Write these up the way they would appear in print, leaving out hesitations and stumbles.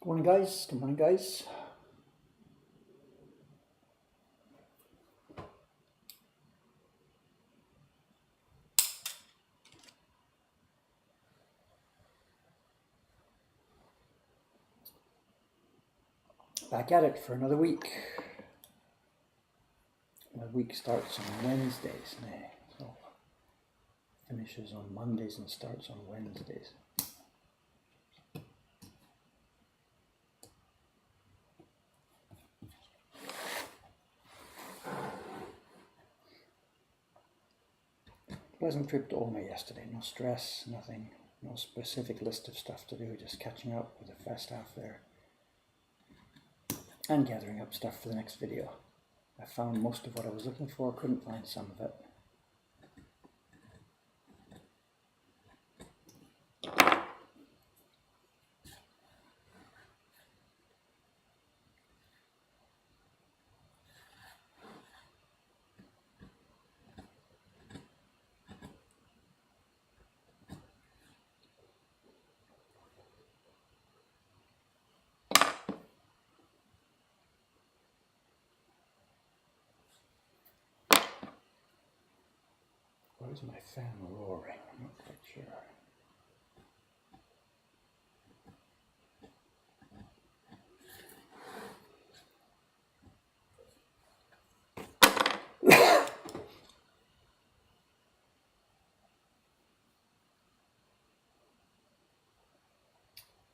Good morning, guys. Good morning, guys. Back at it for another week. My week starts on Wednesdays now, so finishes on Mondays and starts on Wednesdays. Pleasant trip to Oma yesterday. No stress, nothing, no specific list of stuff to do, just catching up with the first half there and gathering up stuff for the next video. I found most of what I was looking for, couldn't find some of it. Why is my fan roaring? I'm not quite sure.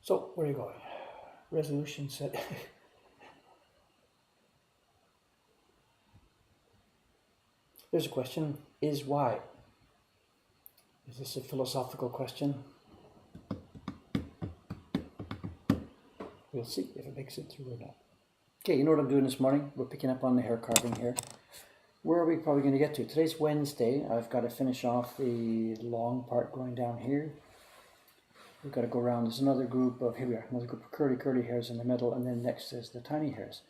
So, where are you going? Resolution set. There's a question, is why? Is this a philosophical question? We'll see if it makes it through or not. Okay, you know what I'm doing this morning? We're picking up on the hair carving here. Where are we probably going to get to? Today's Wednesday. I've got to finish off the long part going down here. We've got to go around. There's another group of, here we are, another group of curly hairs in the middle, and then next is the tiny hairs.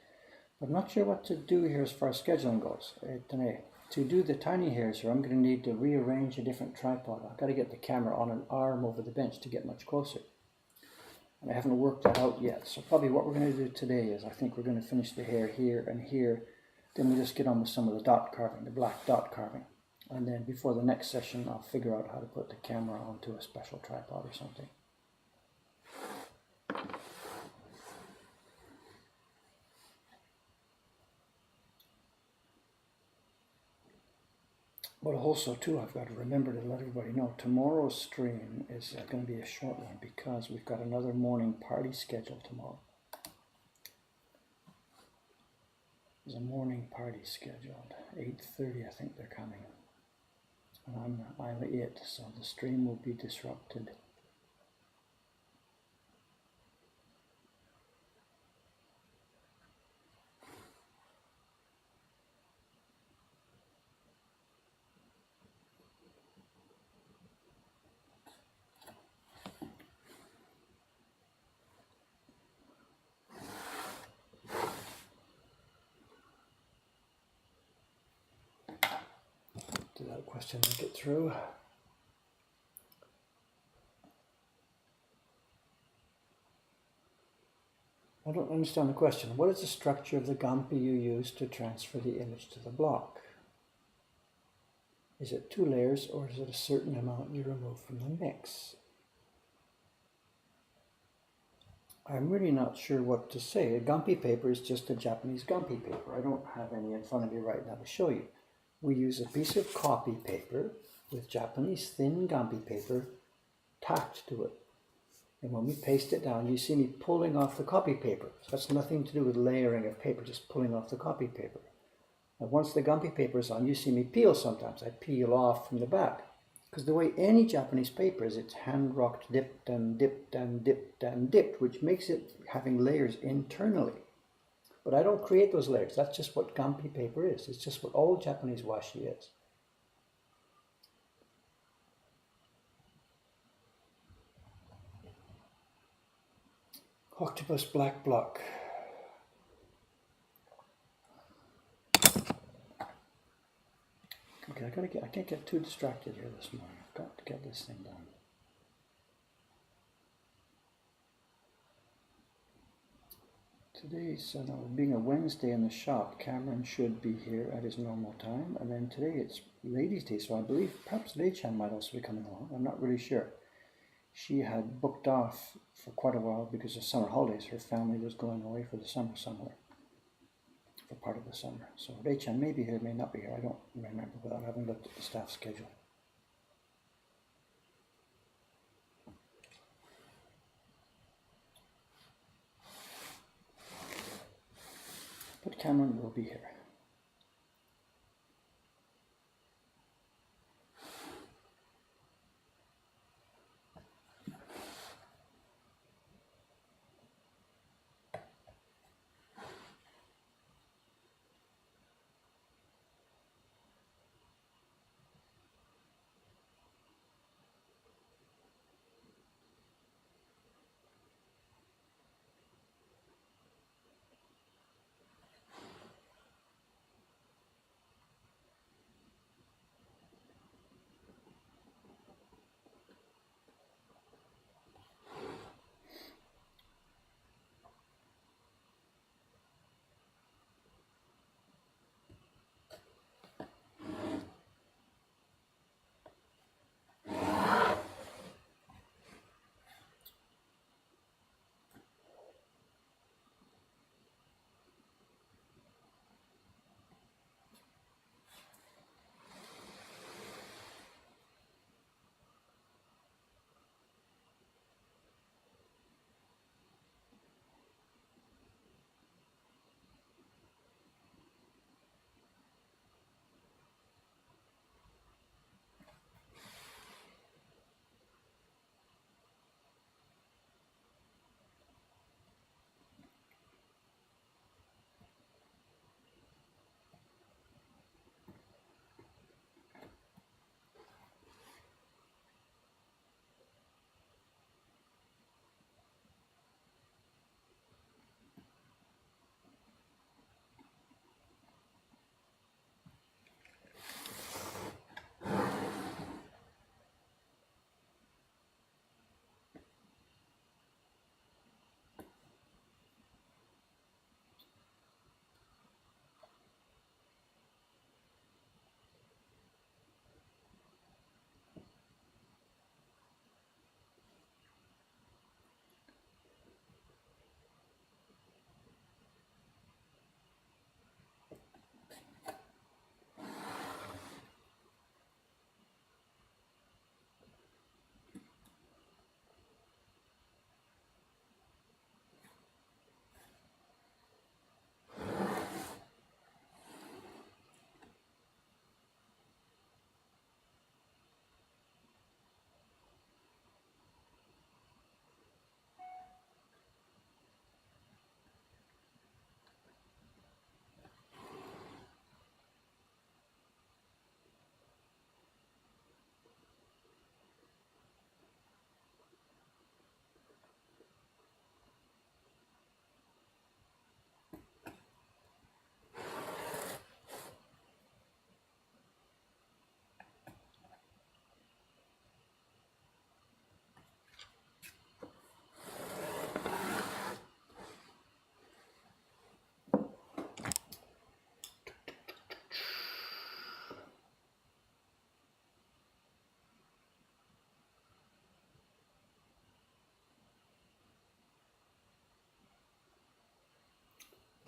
But I'm not sure what to do here as far as scheduling goes today. To do the tiny hairs here, I'm going to need to rearrange a different tripod. I've got to get the camera on an arm over the bench to get much closer. And I haven't worked that out yet. So probably what we're going to do today is I think we're going to finish the hair here and here. Then we'll just get on with some of the dot carving, the black dot carving. And then before the next session, I'll figure out how to put the camera onto a special tripod or something. But also too, I've got to remember to let everybody know, tomorrow's stream is going to be a short one because we've got another morning party scheduled tomorrow. There's a morning party scheduled, 8:30 I think they're coming. And I'm it, so the stream will be disrupted. Did that question make it through? I don't understand the question. What is the structure of the Gampi you use to transfer the image to the block? Is it 2 layers or is it a certain amount you remove from the mix? I'm really not sure what to say. A Gampi paper is just a Japanese Gampi paper. I don't have any in front of me right now to show you. We use a piece of copy paper with Japanese thin Gampi paper tacked to it. And when we paste it down, you see me pulling off the copy paper. So that's nothing to do with layering of paper, just pulling off the copy paper. And once the Gampi paper is on, you see me peel sometimes. I peel off from the back. Because the way any Japanese paper is, it's hand-rocked, dipped and dipped and dipped and dipped, which makes it having layers internally. But I don't create those layers. That's just what Gampi paper is. It's just what all Japanese washi is. Octopus black block. Okay, I can't get too distracted here this morning. I've got to get this thing done. Today's, being a Wednesday in the shop, Cameron should be here at his normal time. And then today it's Ladies' Day, so I believe perhaps Lei-chan might also be coming along. I'm not really sure. She had booked off for quite a while because of summer holidays. Her family was going away for the summer somewhere, for part of the summer. So Lei-chan may be here, may not be here. I don't remember without having looked at the staff schedule. But Cameron will be here.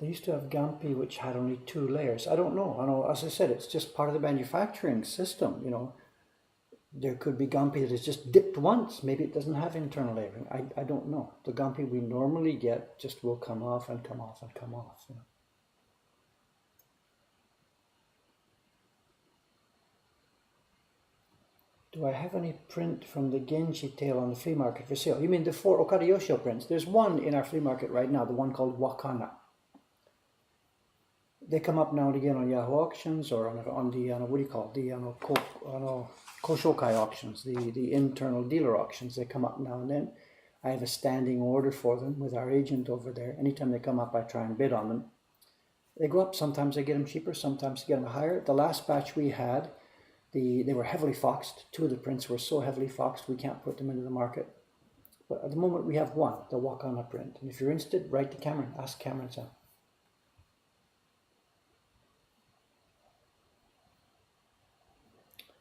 They used to have Gampi which had only 2 layers. I don't know. I know, as I said, it's just part of the manufacturing system. There could be Gampi that is just dipped once. Maybe it doesn't have internal layering. I don't know. The Gampi we normally get just will come off and come off and come off. Do I have any print from the Genji tale on the flea market for sale? You mean the 4 Okada Yoshio prints? There's one in our flea market right now, the one called Wakana. They come up now and again on Yahoo auctions or on the what do you call it? The Koshokai auctions, the internal dealer auctions. They come up now and then. I have a standing order for them with our agent over there. Anytime they come up, I try and bid on them. They go up. Sometimes I get them cheaper. Sometimes I get them higher. The last batch we had, they were heavily foxed. 2 of the prints were so heavily foxed we can't put them into the market. But at the moment we have one, the walk-on upprint. And if you're interested, write to Cameron. Ask Cameron so.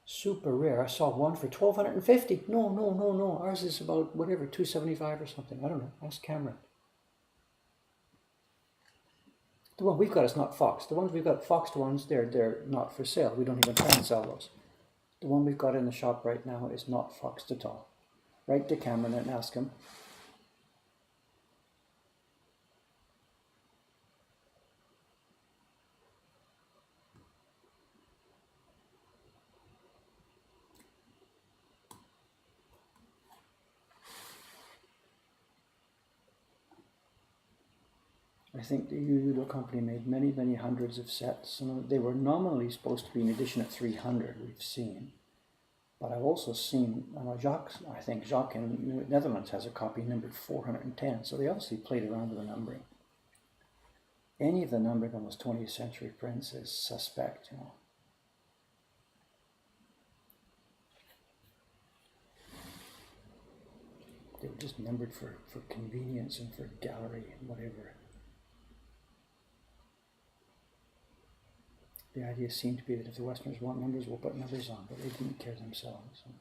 Super rare. I saw one for 1,250. No. Ours is about whatever, 275 or something. I don't know. Ask Cameron. The one we've got is not Fox. The ones we've got, Foxed ones, they're not for sale. We don't even try and sell those. The one we've got in the shop right now is not Foxed at all. Write to Cameron and ask him. I think the Udo company made many hundreds of sets, and they were nominally supposed to be an edition of 300 we've seen. But I've also seen, I think Jacques in the Netherlands has a copy numbered 410, so they obviously played around with the numbering. Any of the numbering on those 20th century prints is suspect, you know. They were just numbered for convenience and for gallery and whatever. The idea seemed to be that if the Westerners want numbers, we'll put numbers on, but they didn't care themselves. So.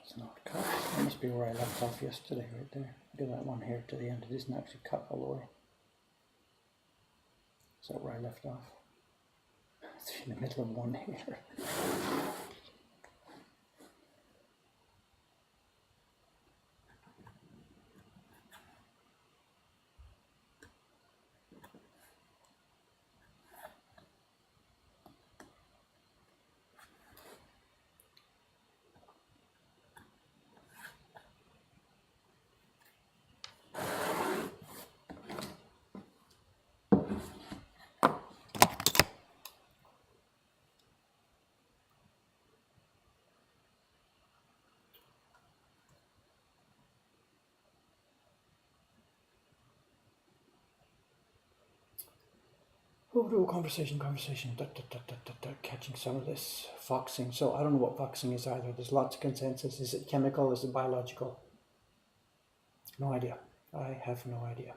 It's not cut. That must be where I left off yesterday, right there. Look at that one here to the end. It isn't actually cut all the way. Is that where I left off? It's in the middle of one here. Oh, conversation, catching some of this foxing. So I don't know what foxing is either. There's lots of consensus. Is it chemical? Is it biological? No idea. I have no idea.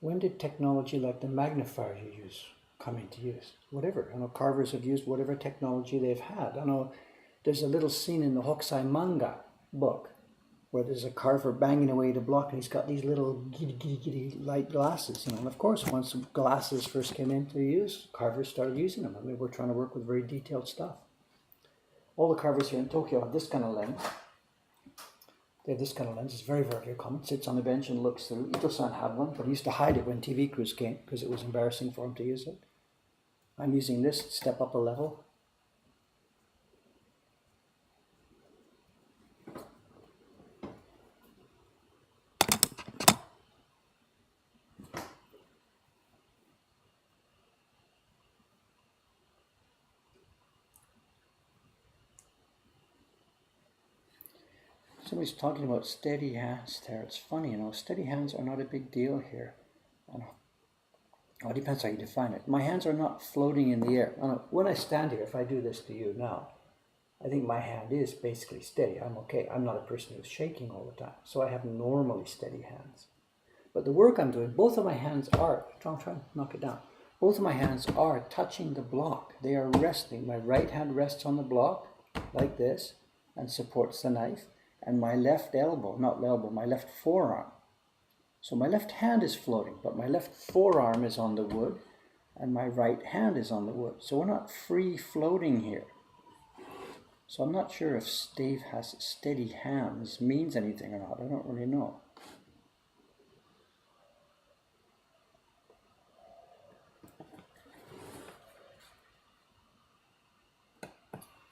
When did technology like the magnifier you use come into use. Whatever. I know carvers have used whatever technology they've had. I know there's a little scene in the Hokusai manga book where there's a carver banging away the block and he's got these little giddy light glasses, you know. And of course, once glasses first came into use, carvers started using them. I mean, we're trying to work with very detailed stuff. All the carvers here in Tokyo have this kind of lens. They have this kind of lens. It's very, very, very common. Sits on the bench and looks through. Ito-san had one, but he used to hide it when TV crews came because it was embarrassing for him to use it. I'm using this to step up a level. Somebody's talking about steady hands there. It's funny, you know, steady hands are not a big deal here. I know. Well, it depends how you define it. My hands are not floating in the air. I know. When I stand here, if I do this to you now, I think my hand is basically steady. I'm okay. I'm not a person who's shaking all the time. So I have normally steady hands. But the work I'm doing, both of my hands are, try to knock it down. Both of my hands are touching the block. They are resting. My right hand rests on the block like this and supports the knife. And my left elbow, not elbow, my left forearm. So my left hand is floating, but my left forearm is on the wood and my right hand is on the wood. So we're not free floating here. So I'm not sure if Dave has steady hands means anything or not. I don't really know.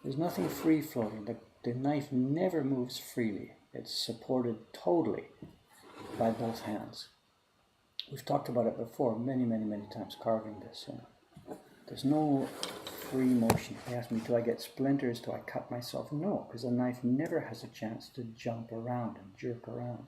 There's nothing free floating. The knife never moves freely. It's supported totally by both hands. We've talked about it before many times, carving this. You know. There's no free motion. They ask me, do I get splinters? Do I cut myself? No, because the knife never has a chance to jump around and jerk around.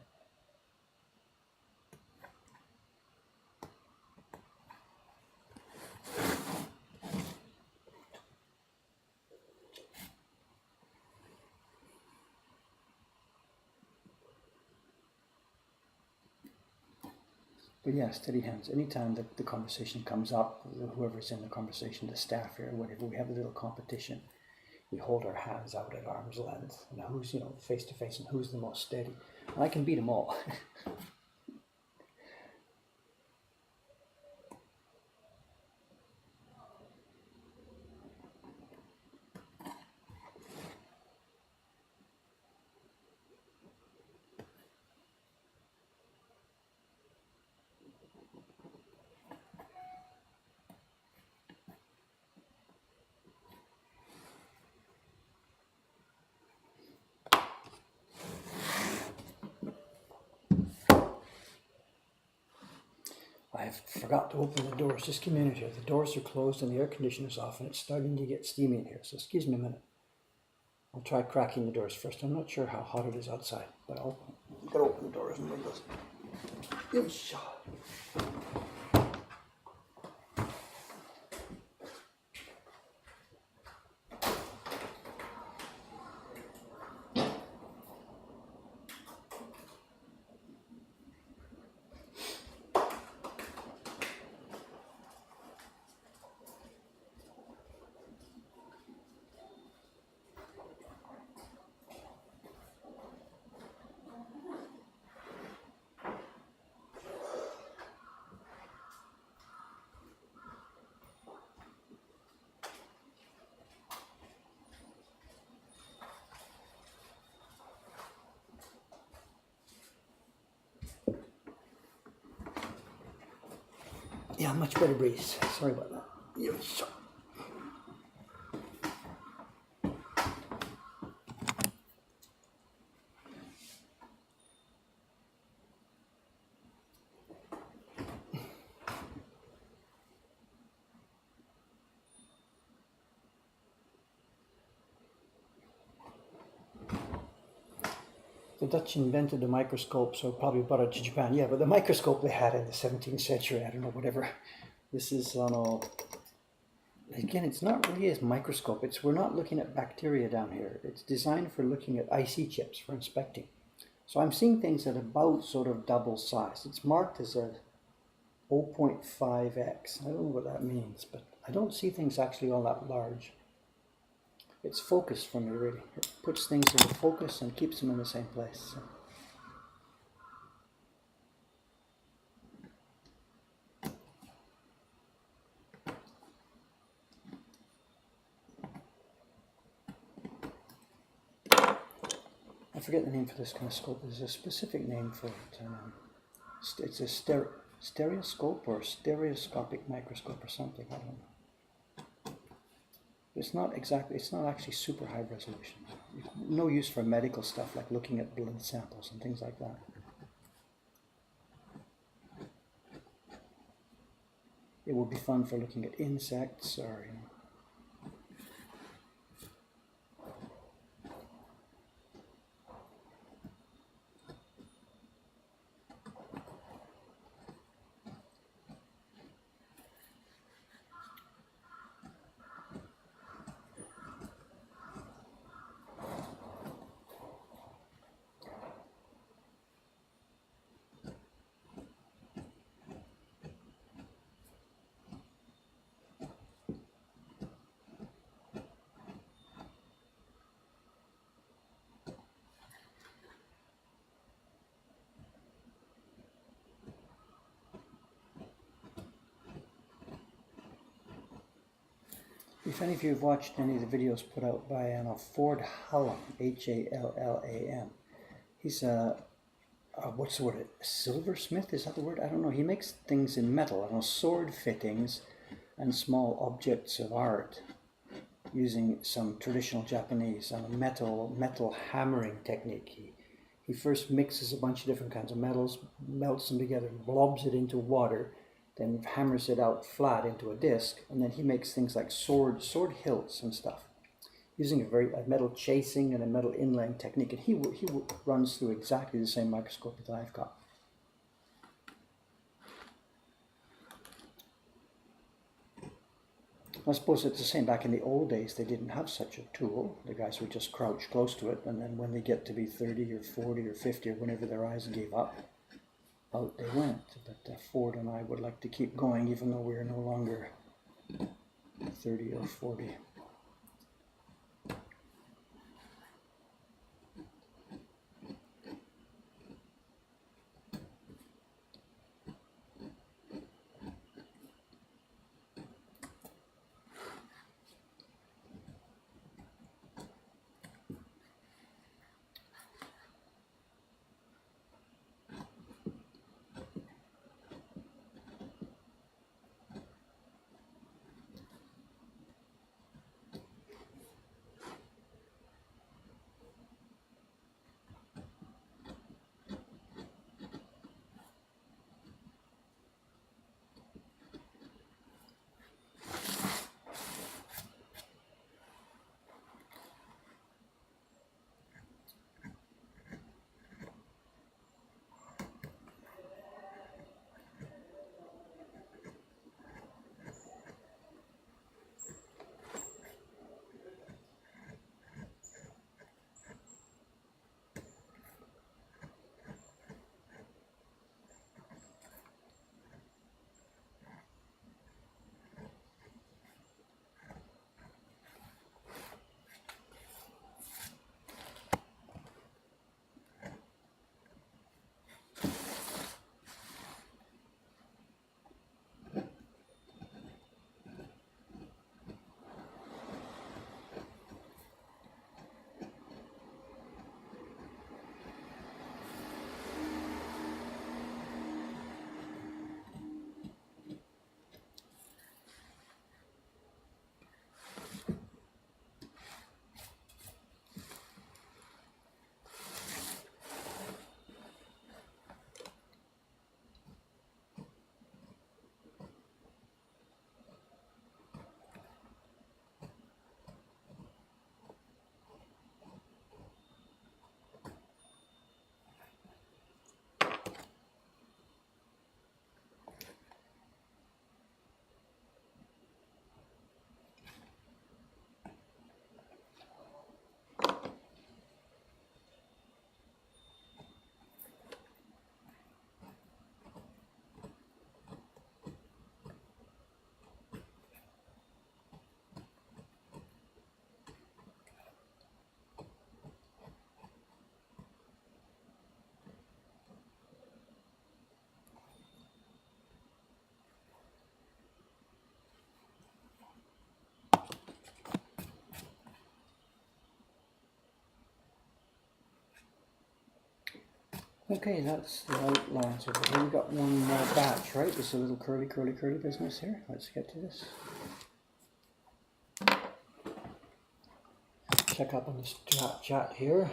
But yeah, steady hands. Anytime that the conversation comes up, whoever's in the conversation, the staff here, whatever, we have a little competition. We hold our hands out at arm's length, and who's, you know, face to face, and who's the most steady. And I can beat them all. I forgot to open the doors. Just give me a minute here. The doors are closed and the air conditioner's off and it's starting to get steamy in here. So excuse me a minute. I'll try cracking the doors first. I'm not sure how hot it is outside, but I'll gotta open the doors and windows. Yeah, much better breeze. Sorry about that. The Dutch invented the microscope, so probably brought it to Japan. Yeah, but the microscope they had in the 17th century, I don't know, whatever. This is, again, it's not really a microscope. We're not looking at bacteria down here. It's designed for looking at IC chips, for inspecting. So I'm seeing things at about sort of double size. It's marked as a 0.5x. I don't know what that means, but I don't see things actually all that large. It's focus for me, really. It puts things into focus and keeps them in the same place. So. I forget the name for this kind of scope. There's a specific name for it. It's a stereoscope or stereoscopic microscope or something. I don't know. It's not actually super high resolution. No use for medical stuff like looking at blood samples and things like that. It would be fun for looking at insects or, you know. If any of you have watched any of the videos put out by Ford Hallam, Hallam, he's what's the word? A silversmith? Is that the word? I don't know. He makes things in metal, sword fittings and small objects of art using some traditional Japanese metal hammering technique. He first mixes a bunch of different kinds of metals, melts them together, blobs it into water, then hammers it out flat into a disc, and then he makes things like sword hilts and stuff, using a metal chasing and a metal inlaying technique. And he runs through exactly the same microscope that I've got. I suppose it's the same. Back in the old days, they didn't have such a tool. The guys would just crouch close to it, and then when they get to be 30 or 40 or 50 or whenever their eyes gave up, out they went. But Ford and I would like to keep going even though we're no longer 30 or 40. Okay, that's the outlines over here. We've got one more batch, right? This is a little curly business here. Let's get to this. Check up on this chat here.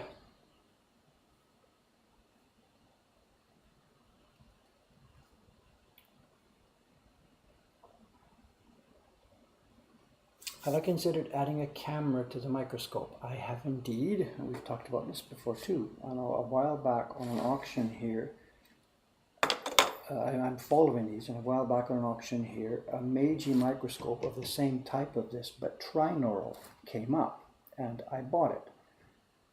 Have I considered adding a camera to the microscope? I have indeed, and we've talked about this before too. I know a while back on an auction here, I'm following these, and a while back on an auction here, a Meiji microscope of the same type of this, but trinaural, came up, and I bought it.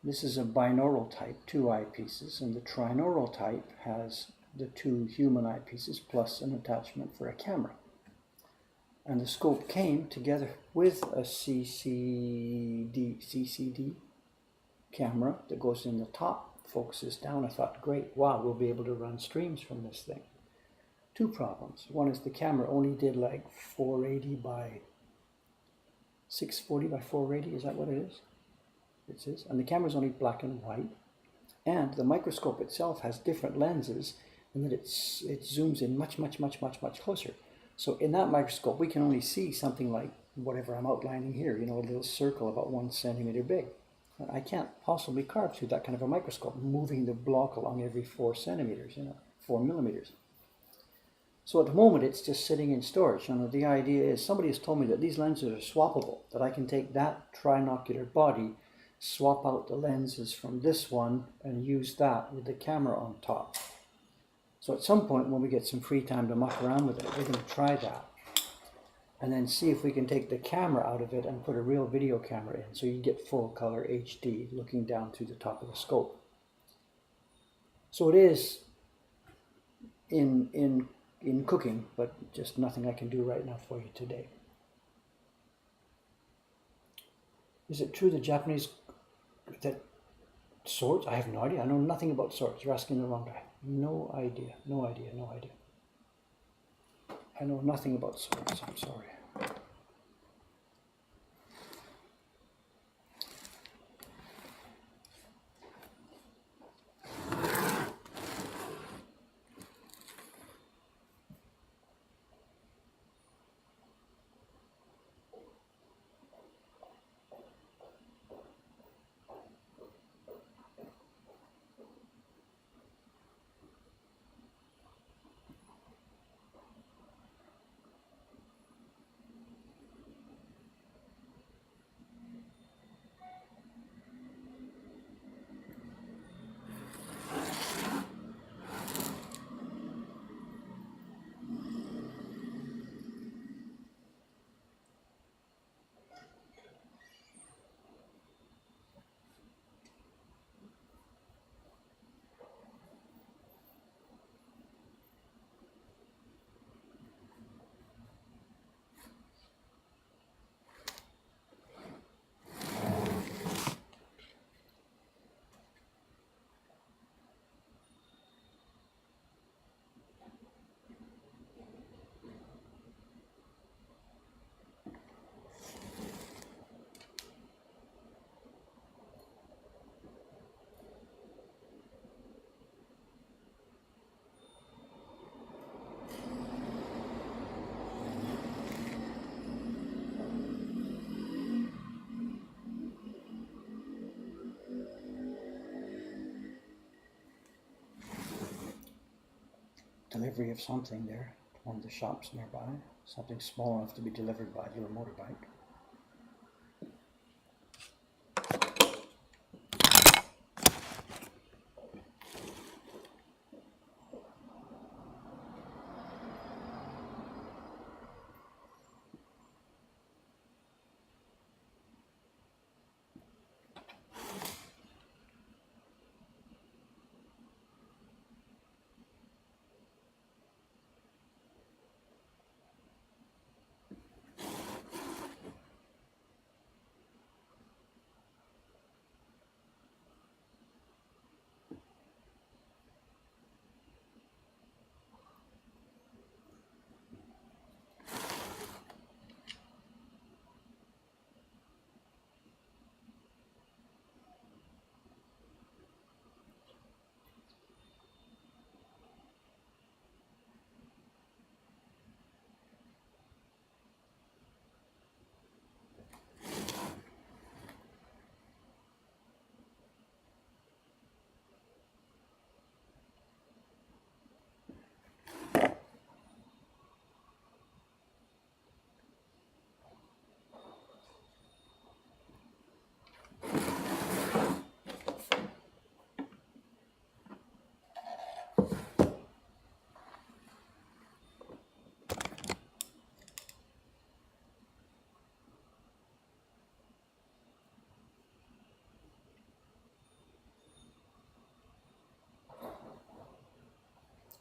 This is a binaural type, 2 eyepieces, and the trinaural type has the 2 human eyepieces plus an attachment for a camera. And the scope came together with a CCD camera that goes in the top, focuses down. I thought, great, wow, we'll be able to run streams from this thing. 2 problems. One is the camera only did like 480 by 640 by 480, is that what it is? It says, and the camera's only black and white. And the microscope itself has different lenses, and that it zooms in much closer. So in that microscope, we can only see something like whatever I'm outlining here, you know, a little circle about 1 centimeter big. I can't possibly carve through that kind of a microscope, moving the block along every 4 centimeters, you know, 4 millimeters. So at the moment, it's just sitting in storage. You know, the idea is somebody has told me that these lenses are swappable, that I can take that trinocular body, swap out the lenses from this one, and use that with the camera on top. So at some point when we get some free time to muck around with it, we're going to try that. And then see if we can take the camera out of it and put a real video camera in. So you get full color HD looking down through the top of the scope. So it is in cooking, but just nothing I can do right now for you today. Is it true the Japanese, that swords? I have no idea. I know nothing about swords. You're asking the wrong guy. No idea. I know nothing about swords. I'm sorry. Delivery of something there, one of the shops nearby, something small enough to be delivered by a little motorbike.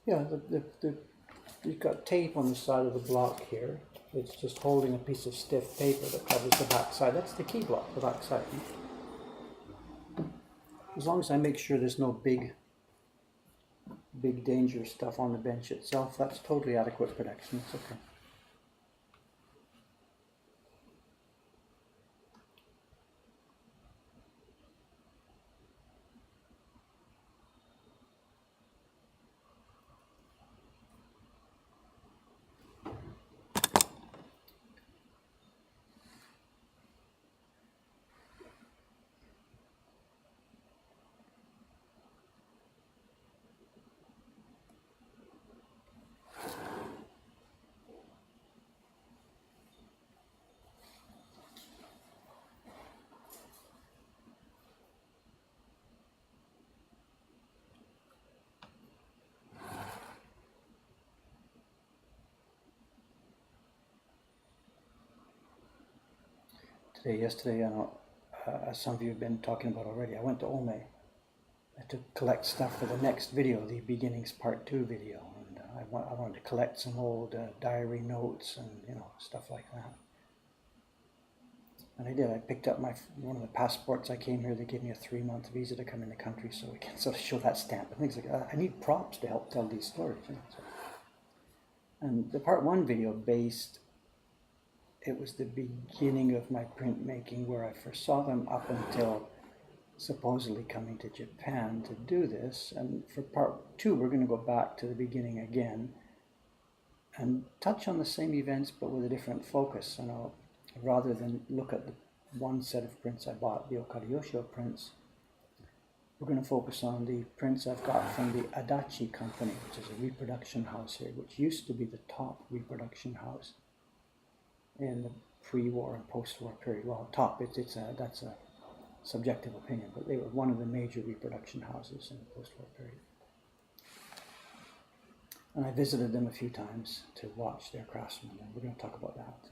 Yeah, you've got tape on the side of the block here. It's just holding a piece of stiff paper that covers the back side. That's the key block, the back side. As long as I make sure there's no big dangerous stuff on the bench itself, that's totally adequate protection. It's okay. Yesterday, I know, as some of you have been talking about already, I went to Ome to collect stuff for the next video, the Beginnings Part 2 video. And I wanted to collect some old diary notes and, stuff like that. And I did. I picked up one of the passports. I came here. They gave me a 3-month visa to come in the country, so we can sort of show that stamp and things like that. I need props to help tell these stories. So. And the Part 1 video it was the beginning of my printmaking where I first saw them up until supposedly coming to Japan to do this. And for Part 2, we're going to go back to the beginning again and touch on the same events but with a different focus. Rather than look at the one set of prints I bought, the Okariyoshio prints, we're going to focus on the prints I've got from the Adachi company, which is a reproduction house here, which used to be the top reproduction house in the pre-war and post-war period. Well, top, that's a subjective opinion, but they were one of the major reproduction houses in the post-war period. And I visited them a few times to watch their craftsmen, and we're going to talk about that.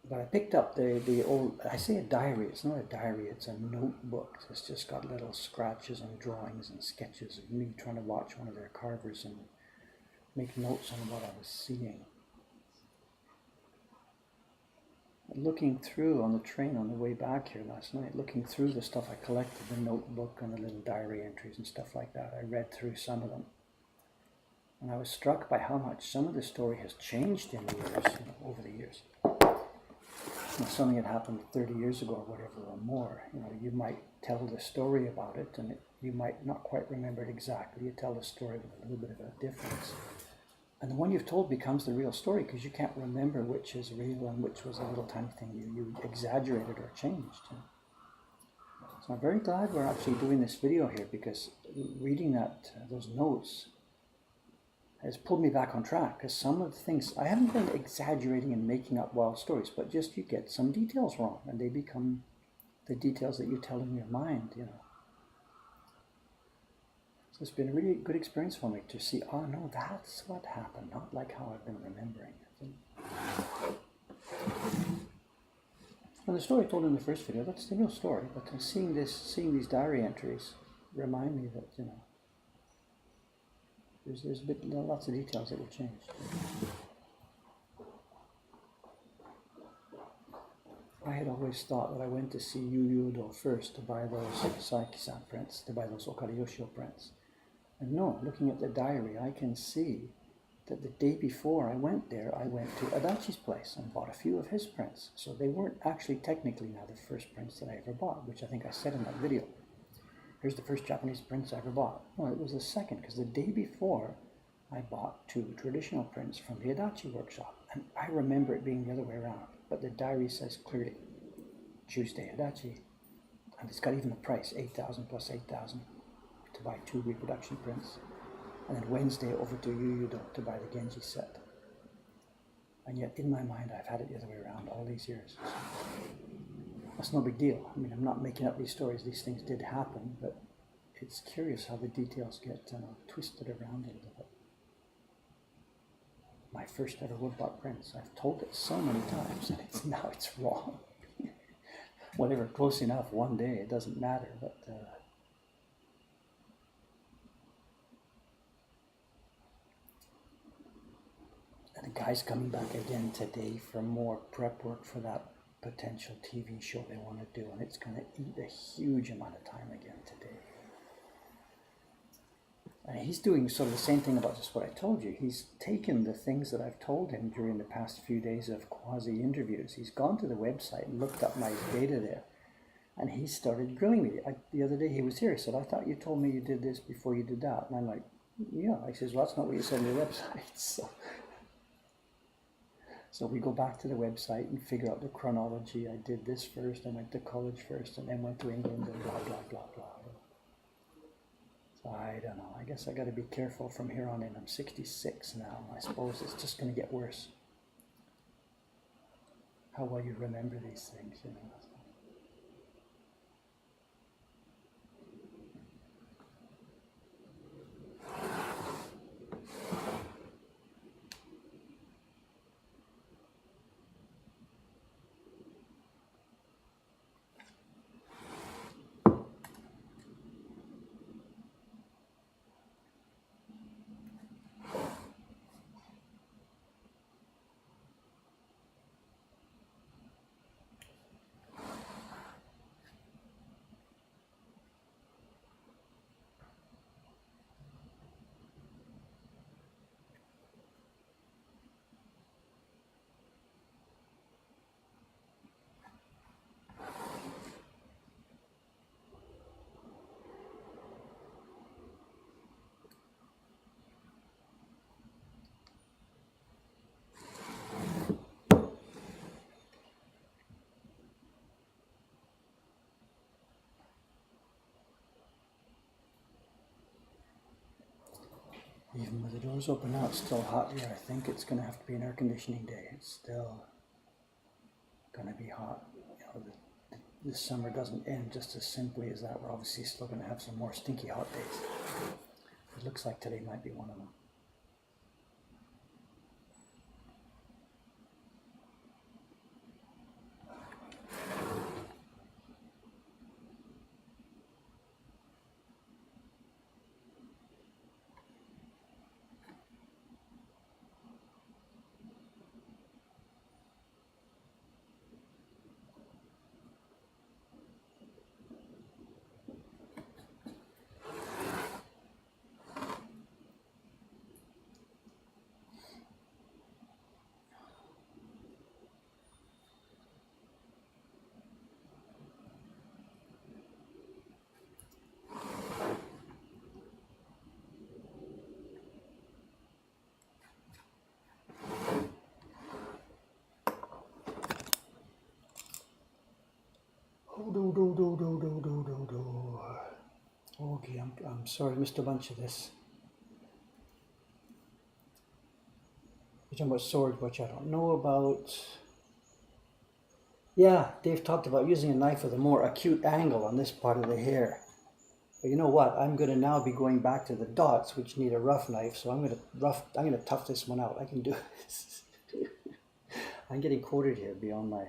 But I picked up the old, I say a diary, it's not a diary, it's a notebook. It's just got little scratches and drawings and sketches of me trying to watch one of their carvers and make notes on what I was seeing. Looking through on the train on the way back here last night, looking through the stuff I collected, the notebook and the little diary entries and stuff like that, I read through some of them. And I was struck by how much some of the story has changed in the years, over the years. Something had happened 30 years ago or whatever or more, you might tell the story about it and you might not quite remember it exactly. You tell the story with a little bit of a difference. And the one you've told becomes the real story because you can't remember which is real and which was a little tiny thing you exaggerated or changed. So I'm very glad we're actually doing this video here because reading those notes has pulled me back on track because some of the things, I haven't been exaggerating and making up wild stories, but just you get some details wrong and they become the details that you tell in your mind, So it's been a really good experience for me to see, oh no, that's what happened, not like how I've been remembering. And the story I told in the first video, that's the real story, but seeing these diary entries remind me that, there's lots of details that were changed. I had always thought that I went to see Yu Udo first to buy those Saiki-san prints, to buy those Okariyoshio prints. And no, looking at the diary, I can see that the day before I went there, I went to Adachi's place and bought a few of his prints. So they weren't actually technically now the first prints that I ever bought, which I think I said in that video. Here's the first Japanese prints I ever bought. No, it was the second, because the day before I bought 2 traditional prints from the Adachi workshop. And I remember it being the other way around, but the diary says clearly, Tuesday Adachi. And it's got even the price, 8,000 plus 8,000 to buy 2 reproduction prints. And then Wednesday over to Yu Udo to buy the Genji set. And yet in my mind I've had it the other way around all these years. So that's no big deal. I mean, I'm not making up these stories. These things did happen, but it's curious how the details get twisted around a little bit. My first ever woodblock prints. I've told it so many times, and now it's wrong. Whatever, close enough. One day, it doesn't matter. But guy's coming back again today for more prep work for that potential TV show they want to do, and it's going to eat a huge amount of time again today. And he's doing sort of the same thing about just what I told you. He's taken the things that I've told him during the past few days of quasi-interviews. He's gone to the website and looked up my data there, and he started grilling me. The other day he was here. He said, "I thought you told me you did this before you did that." And I'm like, "Yeah." I says, "Well, that's not what you said on your website." So we go back to the website and figure out the chronology. I did this first, I went to college first, and then went to England, and blah, blah, blah, blah. So I don't know. I guess I got to be careful from here on in. I'm 66 now. I suppose it's just going to get worse. How well you remember these things, you know. Even with the doors open now, it's still hot here. I think it's going to have to be an air conditioning day. It's still going to be hot. You know, this summer doesn't end just as simply as that. We're obviously still going to have some more stinky hot days. It looks like today might be one of them. Okay, I'm sorry I missed a bunch of this. You're talking about swords, which I don't know about. Yeah, Dave talked about using a knife with a more acute angle on this part of the hair. But you know what? I'm going to now be going back to the dots, which need a rough knife. So I'm going to tough this one out. I can do this. I'm getting quoted here beyond my.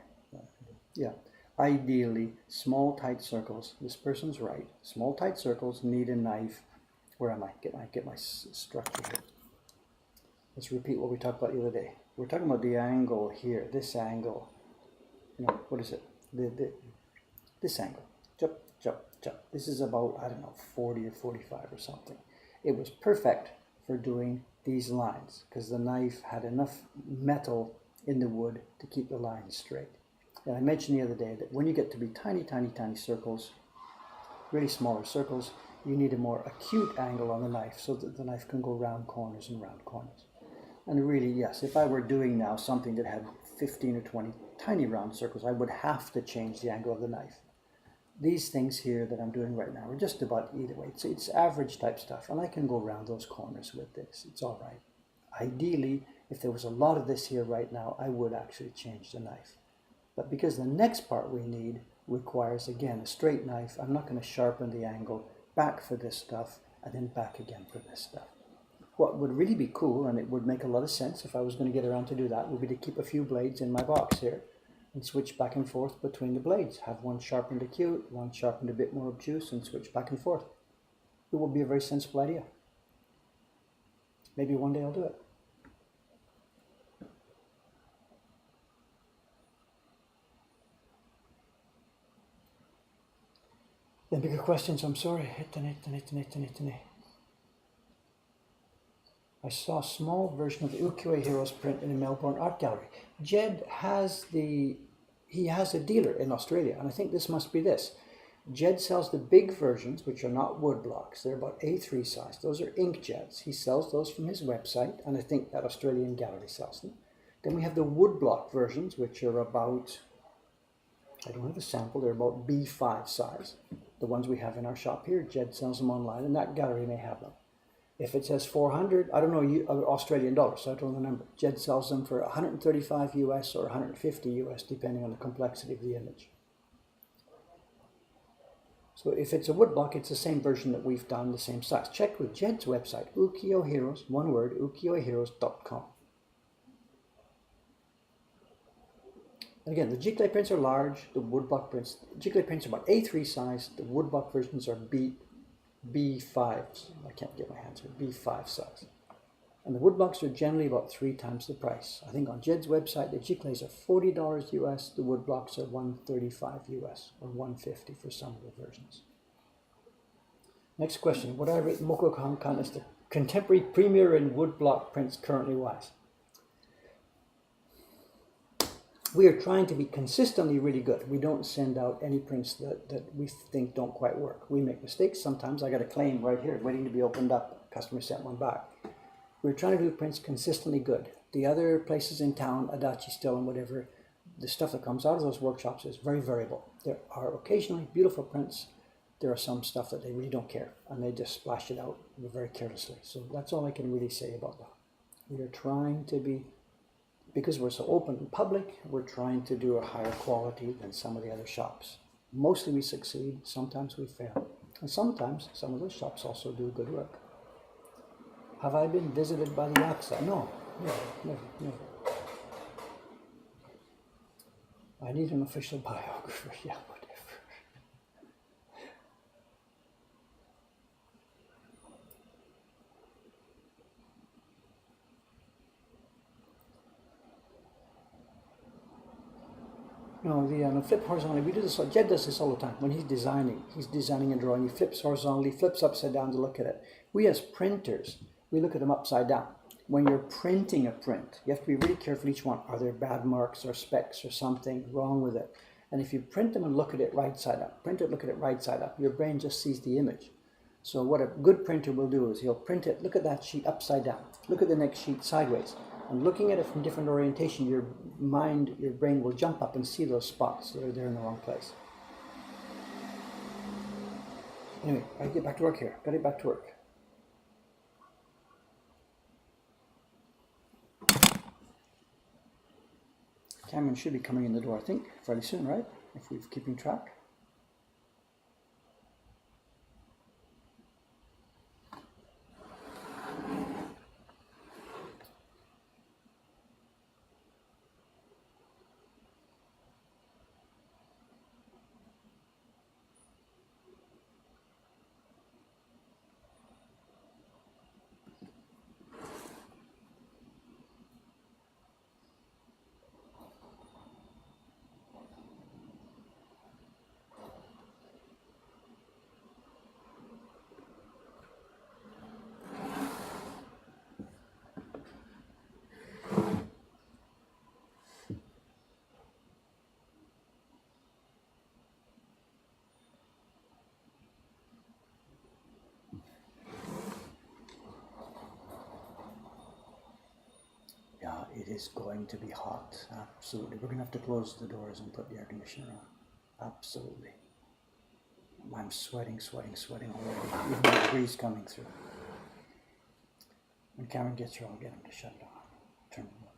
Yeah. Ideally, small tight circles. This person's right. Small tight circles need a knife. Where am I? Get my structure here. Let's repeat what we talked about the other day. We're talking about the angle here. This angle. You know, what is it? This angle. Chup, chup, chup. This is about, I don't know, 40 or 45 or something. It was perfect for doing these lines because the knife had enough metal in the wood to keep the lines straight. And I mentioned the other day that when you get to be tiny, tiny, tiny circles, really smaller circles, you need a more acute angle on the knife so that the knife can go round corners and round corners. And really, yes, if I were doing now something that had 15 or 20 tiny round circles, I would have to change the angle of the knife. These things here that I'm doing right now are just about either way. It's average type stuff, and I can go around those corners with this. It's all right. Ideally, if there was a lot of this here right now, I would actually change the knife. But because the next part we need requires, again, a straight knife, I'm not going to sharpen the angle back for this stuff and then back again for this stuff. What would really be cool, and it would make a lot of sense if I was going to get around to do that, would be to keep a few blades in my box here and switch back and forth between the blades. Have one sharpened acute, one sharpened a bit more obtuse, and switch back and forth. It would be a very sensible idea. Maybe one day I'll do it. Then bigger questions, I'm sorry. I saw a small version of the Ukiyo-e Heroes print in a Melbourne art gallery. Jed has he has a dealer in Australia, and I think this must be this. Jed sells the big versions, which are not wood blocks. They're about A3 size. Those are inkjets. He sells those from his website, and I think that Australian gallery sells them. Then we have the wood block versions, which are about, I don't have a sample, they're about B5 size. The ones we have in our shop here, Jed sells them online, and that gallery may have them. If it says 400, I don't know Australian dollars, so I don't know the number. Jed sells them for 135 US or 150 US, depending on the complexity of the image. So if it's a woodblock, it's the same version that we've done, the same size. Check with Jed's website, Ukiyo Heroes, one word, ukiyoheroes.com. And again, the giclée prints are large, the woodblock prints, giclée prints are about A3 size, the woodblock versions are B5s. I can't get my hands here, B5 size. And the woodblocks are generally about 3 times the price. I think on Jed's website, the giclées are $40 US, the woodblocks are $135 US, or $150 for some of the versions. Next question, what I rate Moko Kankan as the contemporary premier in woodblock prints currently wise? We are trying to be consistently really good. We don't send out any prints that we think don't quite work. We make mistakes sometimes. I got a claim right here waiting to be opened up. Customer sent one back. We're trying to do prints consistently good. The other places in town, Adachi Still and whatever, the stuff that comes out of those workshops is very variable. There are occasionally beautiful prints. There are some stuff that they really don't care, and they just splash it out very carelessly. So that's all I can really say about that. We are trying to be, because we're so open and public, we're trying to do a higher quality than some of the other shops. Mostly we succeed, sometimes we fail. And sometimes some of those shops also do good work. Have I been visited by the Yakuza? No, never. I need an official biographer, yeah, whatever. No, the flip horizontally, we do this, Jed does this all the time. When he's designing a drawing, he flips horizontally, flips upside down to look at it. We as printers, we look at them upside down. When you're printing a print, you have to be really careful each one. Are there bad marks or specks or something wrong with it? And if you print them and look at it right side up, print it, look at it right side up, your brain just sees the image. So what a good printer will do is he'll print it, look at that sheet upside down, look at the next sheet sideways. And looking at it from different orientation, your brain will jump up and see those spots that are there in the wrong place. Anyway, I get back to work here. Got to get back to work. Cameron should be coming in the door, I think, fairly soon, right? If we're keeping track. Yeah, it is going to be hot, absolutely. We're going to have to close the doors and put the air conditioner on, absolutely. I'm sweating already, even with the breeze coming through. When Cameron gets here, I'll get him to shut it off, turn it on.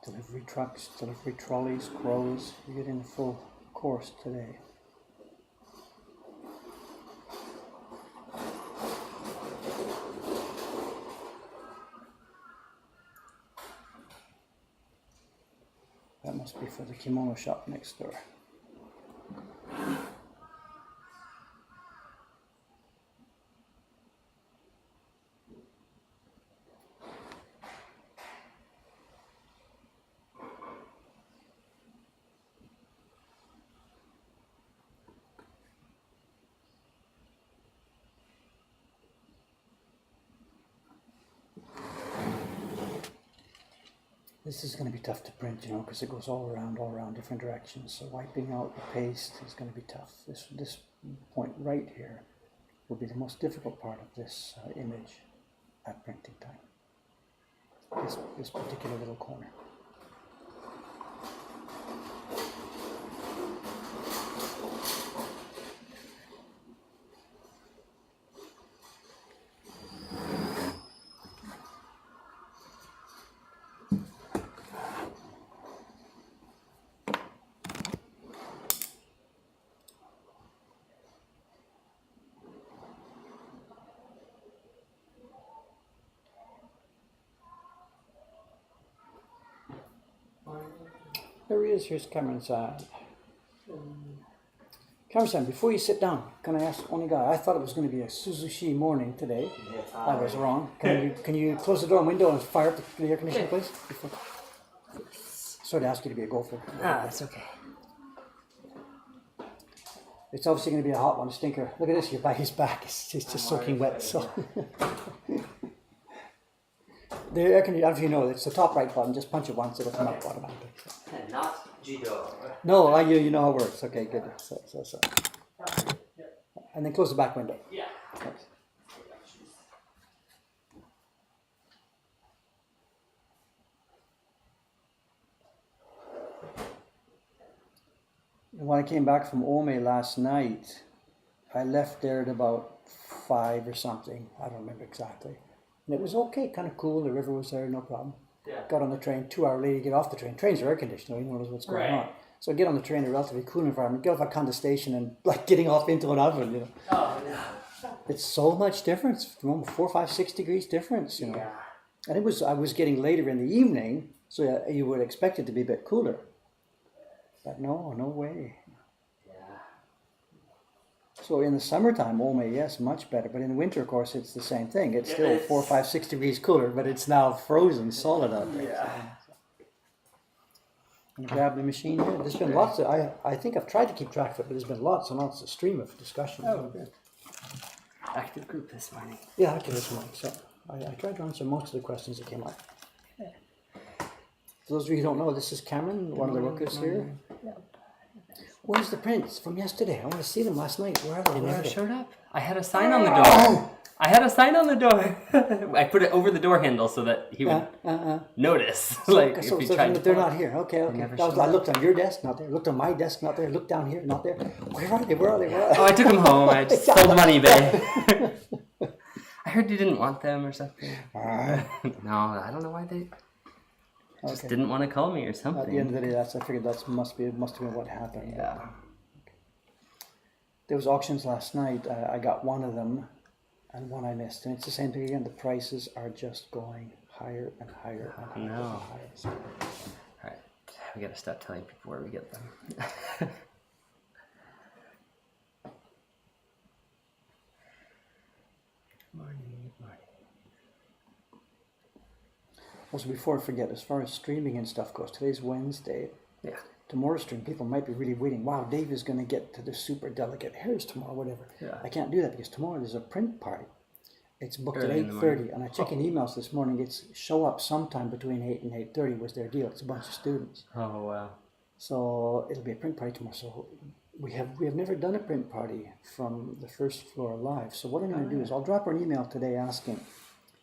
delivery trucks, delivery trolleys, crows. You're getting the full course today. That must be for the kimono shop next door. This is going to be tough to print, you know, because it goes all around different directions. So wiping out the paste is going to be tough. This point right here will be the most difficult part of this image at printing time. This particular little corner. There he is. Here's Cameron-san. Cameron-san, before you sit down, can I ask only guy? I thought it was going to be a Suzushi morning today. I was wrong. Can you close the door and window and fire up the air conditioner, please? Sorry to ask you to be a gopher. That's okay. It's obviously going to be a hot one, a stinker. Look at this, your back is back. It's just soaking wet. So the air conditioner, I don't know if you know, it's the top right button. Just punch it once, it'll come up automatically. So. And not Jido. No, you know how it works. Okay, good. So. And then close the back window. Yeah. Thanks. When I came back from Ome last night, I left there at about 5 or something. I don't remember exactly. And it was okay, kind of cool. The river was there, no problem. Yeah. Got on the train, 2 hours later, get off the train. Trains are air conditioned, you know what's going on. So I get on the train in a relatively cool environment, get off at condensation and like getting off into an oven, you know. Oh, no. It's so much difference, 4, 5, 6 degrees difference, you know. Yeah. And I was getting later in the evening, so you would expect it to be a bit cooler. But no way. Yeah. So in the summertime, Ome, yes, much better. But in the winter, of course, it's the same thing. It's still 4, 5, 6 degrees cooler, but it's now frozen solid out there. Yeah. And grab the machine here. There's been lots of, I think I've tried to keep track of it, but there's been lots and lots of stream of discussion. Oh, good. Active group this morning. Yeah, active this morning. So I tried to answer most of the questions that came up. Yeah. For those of you who don't know, this is Cameron, one of the workers here. Yeah. Where's the prints from yesterday? I want to see them last night. Where are they? They Where are never they? showed up. I had a sign on the door. I had a sign on the door. I put it over the door handle so that he would notice. Like So if he tried to they're pull not it. here. Okay. never I showed up. looked on your desk, not there. Looked on my desk, not there. Looked down here, not there. Where are they? Oh, I took them home. I just sold them on eBay. I heard you didn't want them or something. No, I don't know why they just didn't want to call me or something. At the end of the day, I figured that must have been what happened. Yeah. There was auctions last night. I got one of them, and one I missed. And it's the same thing again. The prices are just going higher and higher and higher. No. And higher. So, All right, we gotta stop telling people where we get them. Morning. also, before I forget, as far as streaming and stuff goes, today's Wednesday. Yeah. Tomorrow's stream, people might be really waiting. Wow, Dave is going to get to the super delegate hairs tomorrow, whatever. Yeah. I can't do that because tomorrow there's a print party. It's booked Early at in the 8:30, and I check in emails this morning. It's show up sometime between 8 and 8:30 was their deal. It's a bunch of students. Oh wow. So it'll be a print party tomorrow. So we have never done a print party from the first floor live. So what I'm going to do is I'll drop her an email today asking,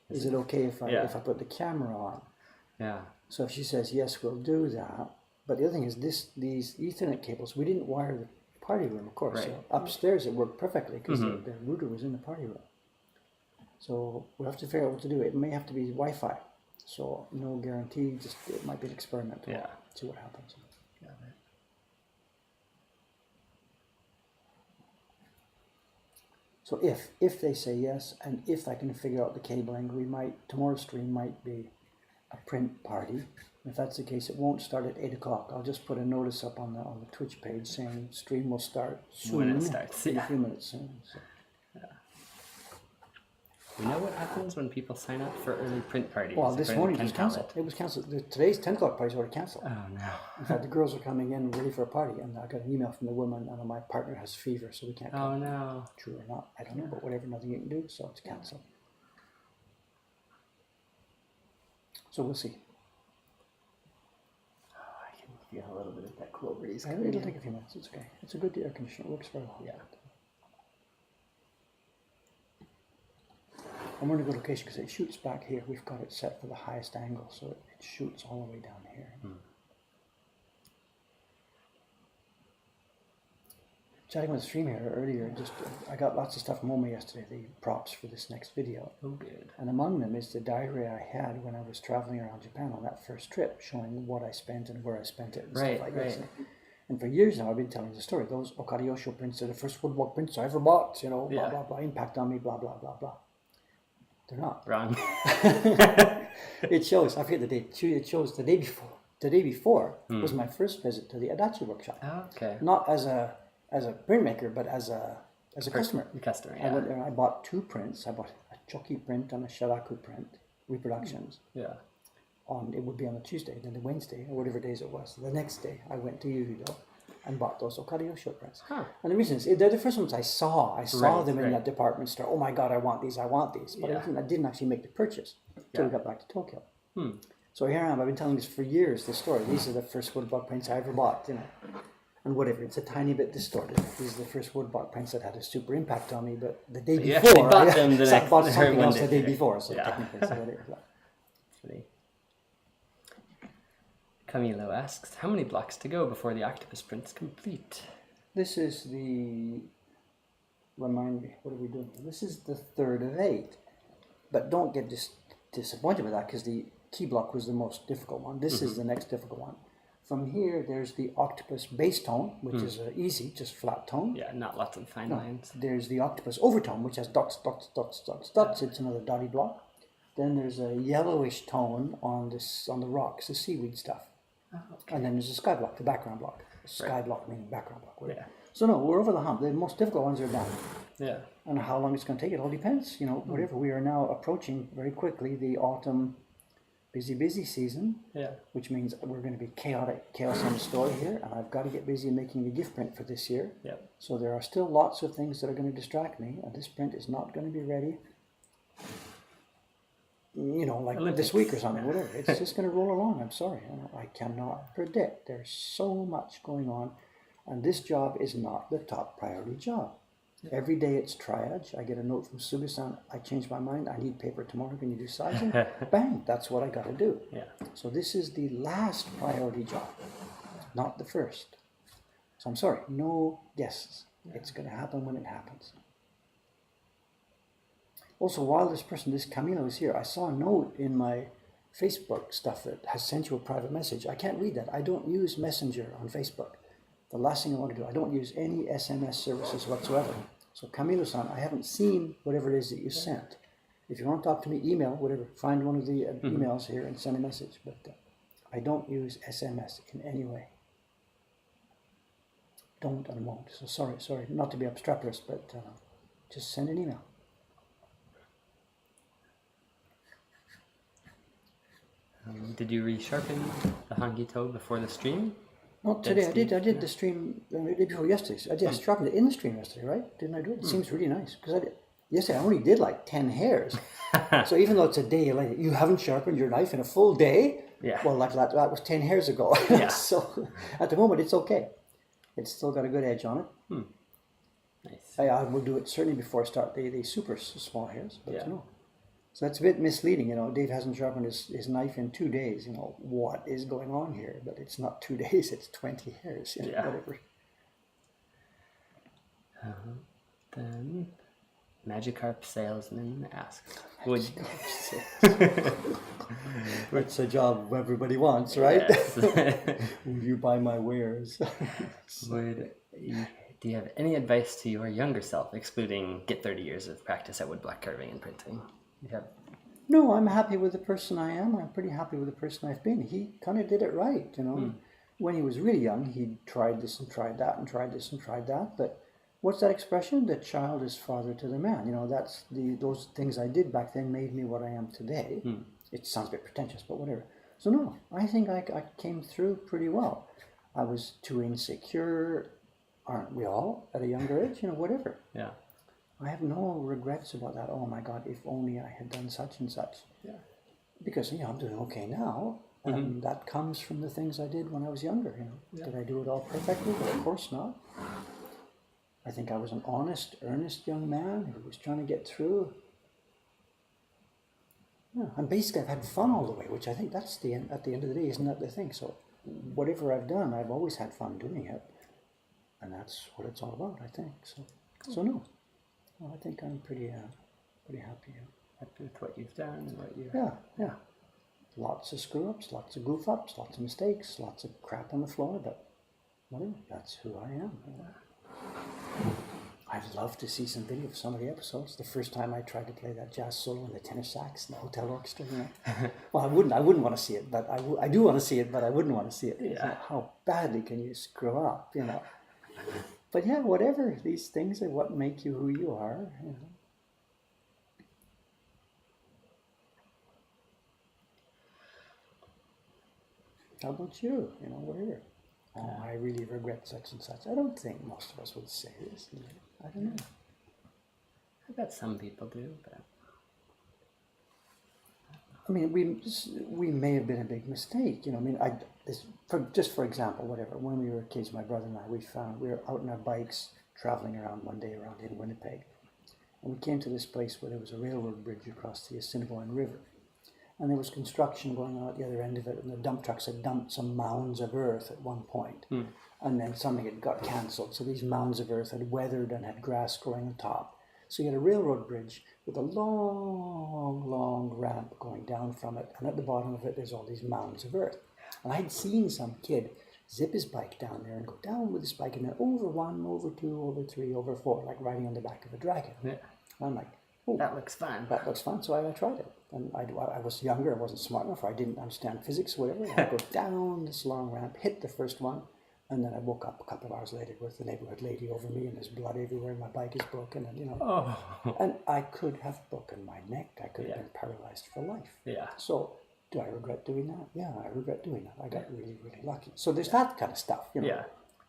is it okay if I put the camera on? Yeah. So if she says yes, we'll do that. But the other thing is these Ethernet cables, we didn't wire the party room, of course. Right. So upstairs it worked perfectly because the router was in the party room. So we'll have to figure out what to do. It may have to be Wi-Fi. So no guarantee, just it might be an experiment. Yeah. See what happens. Yeah. So if they say yes, and if I can figure out the cabling, tomorrow's stream might be a print party. If that's the case, it won't start at 8 o'clock. I'll just put a notice up on the Twitch page saying stream will start soon. When it starts, in a few minutes soon. So. We know what happens when people sign up for early print parties. Well, this morning it was cancelled. It was cancelled. Today's 10 o'clock party is already cancelled. Oh, no. In fact, the girls are coming in ready for a party, and I got an email from the woman, and my partner has fever, so we can't come. Oh, no. True or not, I don't know, but whatever, nothing you can do, so it's cancelled. So we'll see. Oh, I can feel a little bit of that cool breeze. It'll take a few minutes. It's okay. It's a good air conditioner. It works very well. Yeah. I'm going to go location because it shoots back here. We've got it set for the highest angle, so it shoots all the way down here. Chatting with the stream here earlier, I got lots of stuff from Oma yesterday, the props for this next video. Oh, good. And among them is the diary I had when I was traveling around Japan on that first trip, showing what I spent and where I spent it and stuff like this. And for years now, I've been telling the story. Those Okaryosho prints are the first woodblock prints I ever bought, blah, blah, blah, impact on me, blah, blah, blah, blah. They're not. Wrong. It shows, I forget the date, it shows the day before. The day before was my first visit to the Adachi workshop. Oh, okay. Not as a printmaker, but as a customer. The customer, I went there and I bought 2 prints. I bought a Choki print and a Shiraku print, reproductions. Yeah. It would be on a Tuesday, then the Wednesday, or whatever days it was. The next day, I went to Yuhido and bought those Okaryosho prints. Huh. And the reason is, they're the first ones I saw. I saw them in that department store. Oh my God, I want these. But I didn't actually make the purchase until we got back to Tokyo. So here I am. I've been telling this for years, this story. These are the first woodblock prints I ever bought, And whatever, it's a tiny bit distorted. These are the first woodblock prints that had a super impact on me, but the day before, bought them I bought something else the day before, so technically, so whatever. Funny. Camilo asks, how many blocks to go before the Octopus print's complete? This is remind me, what are we doing? This is the 3rd of 8. But don't get disappointed with that, because the key block was the most difficult one. This is the next difficult one. From here, there's the Octopus bass tone, which is easy, just flat tone. Yeah, not lots of fine lines. There's the Octopus overtone, which has dots, dots, dots, dots, dots. It's another dotty block. Then there's a yellowish tone on the rocks, the seaweed stuff. Oh, okay. And then there's a sky block, the background block. Sky block meaning background block. Whatever. Yeah. So no, we're over the hump. The most difficult ones are done. Yeah. And how long it's going to take, it all depends. Whatever. We are now approaching very quickly the autumn busy season. Yeah. Which means we're going to be chaos on the store here, and I've got to get busy making the gift print for this year. Yeah. So there are still lots of things that are going to distract me, and this print is not going to be ready. Like Olympics. This week or something, whatever. It's just going to roll along. I'm sorry. I cannot predict. There's so much going on, and this job is not the top priority job. Yeah. Every day it's triage. I get a note from Suga-san. I changed my mind. I need paper tomorrow. Can you do sizing? Bang. That's what I got to do. Yeah. So this is the last priority job, not the first. So I'm sorry. No guesses. Yeah. It's going to happen when it happens. Also, while this Camilo is here, I saw a note in my Facebook stuff that has sent you a private message. I can't read that. I don't use Messenger on Facebook. The last thing I want to do, I don't use any SMS services whatsoever. So Camilo-san, I haven't seen whatever it is that you sent. If you want to talk to me, email, whatever. Find one of the emails here and send a message. But I don't use SMS in any way. Don't and won't. So sorry, not to be obstreperous, but just send an email. Did you resharpen the Hangito before the stream? Not today. I did the stream the day before yesterday. I sharpened it in the stream yesterday, right? Didn't I do it? It seems really nice. Because yesterday I only did like 10 hairs. So even though it's a day later, you haven't sharpened your knife in a full day? Yeah. Well, like that was 10 hairs ago. Yeah. So at the moment, it's okay. It's still got a good edge on it. Nice. I will do it certainly before I start the super small hairs. But So that's a bit misleading, Dave hasn't sharpened his knife in 2 days, what is going on here? But it's not 2 days, it's 20 hairs, whatever. Then Magikarp salesman asks, would It's a job everybody wants, right? Yes. Will you buy my wares? Do you have any advice to your younger self, excluding get 30 years of practice at woodblock carving and printing? No, I'm happy with the person I am. I'm pretty happy with the person I've been. He kind of did it right, you know. When he was really young, he tried this and tried that and tried this and tried that. But what's that expression? The child is father to the man. You know, that's those things I did back then made me what I am today. It sounds a bit pretentious, but whatever. So no, I think I came through pretty well. I was too insecure, aren't we all, at a younger age? You know, whatever. Yeah. I have no regrets about that. Oh my God, if only I had done such and such. Yeah. Because, you know, I'm doing okay now. And that comes from the things I did when I was younger, you know. Yeah. Did I do it all perfectly? Well, of course not. I think I was an honest, earnest young man who was trying to get through. Yeah. And basically I've had fun all the way, which I think that's at the end of the day, isn't that the thing? So whatever I've done, I've always had fun doing it. And that's what it's all about, I think. So no. Well, I think I'm pretty happy. Happy with what you've done and what you... Yeah. Lots of screw-ups, lots of goof-ups, lots of mistakes, lots of crap on the floor, but whatever, that's who I am. I'd love to see some video of some of the episodes. The first time I tried to play that jazz solo in the tenor sax in the hotel orchestra, you know. Well, I wouldn't want to see it, but I do want to see it, but I wouldn't want to see it. Yeah. How badly can you screw up, you know? But yeah, whatever. These things are what make you who you are, you know. How about you? You know, whatever. Oh, I really regret such and such. I don't think most of us would say this. I don't know. I bet some people do, but... I mean, we may have been a big mistake. You know, I mean, for example, whatever. When we were kids, my brother and I, we were out on our bikes traveling around one day around in Winnipeg, and we came to this place where there was a railroad bridge across the Assiniboine River, and there was construction going on at the other end of it, and the dump trucks had dumped some mounds of earth at one point, and then something had got cancelled. So these mounds of earth had weathered and had grass growing on top. So you had a railroad bridge with a long, long ramp going down from it, and at the bottom of it there's all these mounds of earth. And I'd seen some kid zip his bike down there and go down with his bike and then over 1, over 2, over 3, over 4, like riding on the back of a dragon. Yeah. And I'm like, oh, that looks fun. That looks fun. So I tried it. And I was younger, I wasn't smart enough, or I didn't understand physics or whatever. I'd go down this long ramp, hit the first one, and then I woke up a couple of hours later with the neighborhood lady over me, and there's blood everywhere, and my bike is broken, and you know. Oh. And I could have broken my neck. I could have been paralyzed for life. Yeah. So do I regret doing that? Yeah, I regret doing that. I got really, really lucky. So there's that kind of stuff, you know.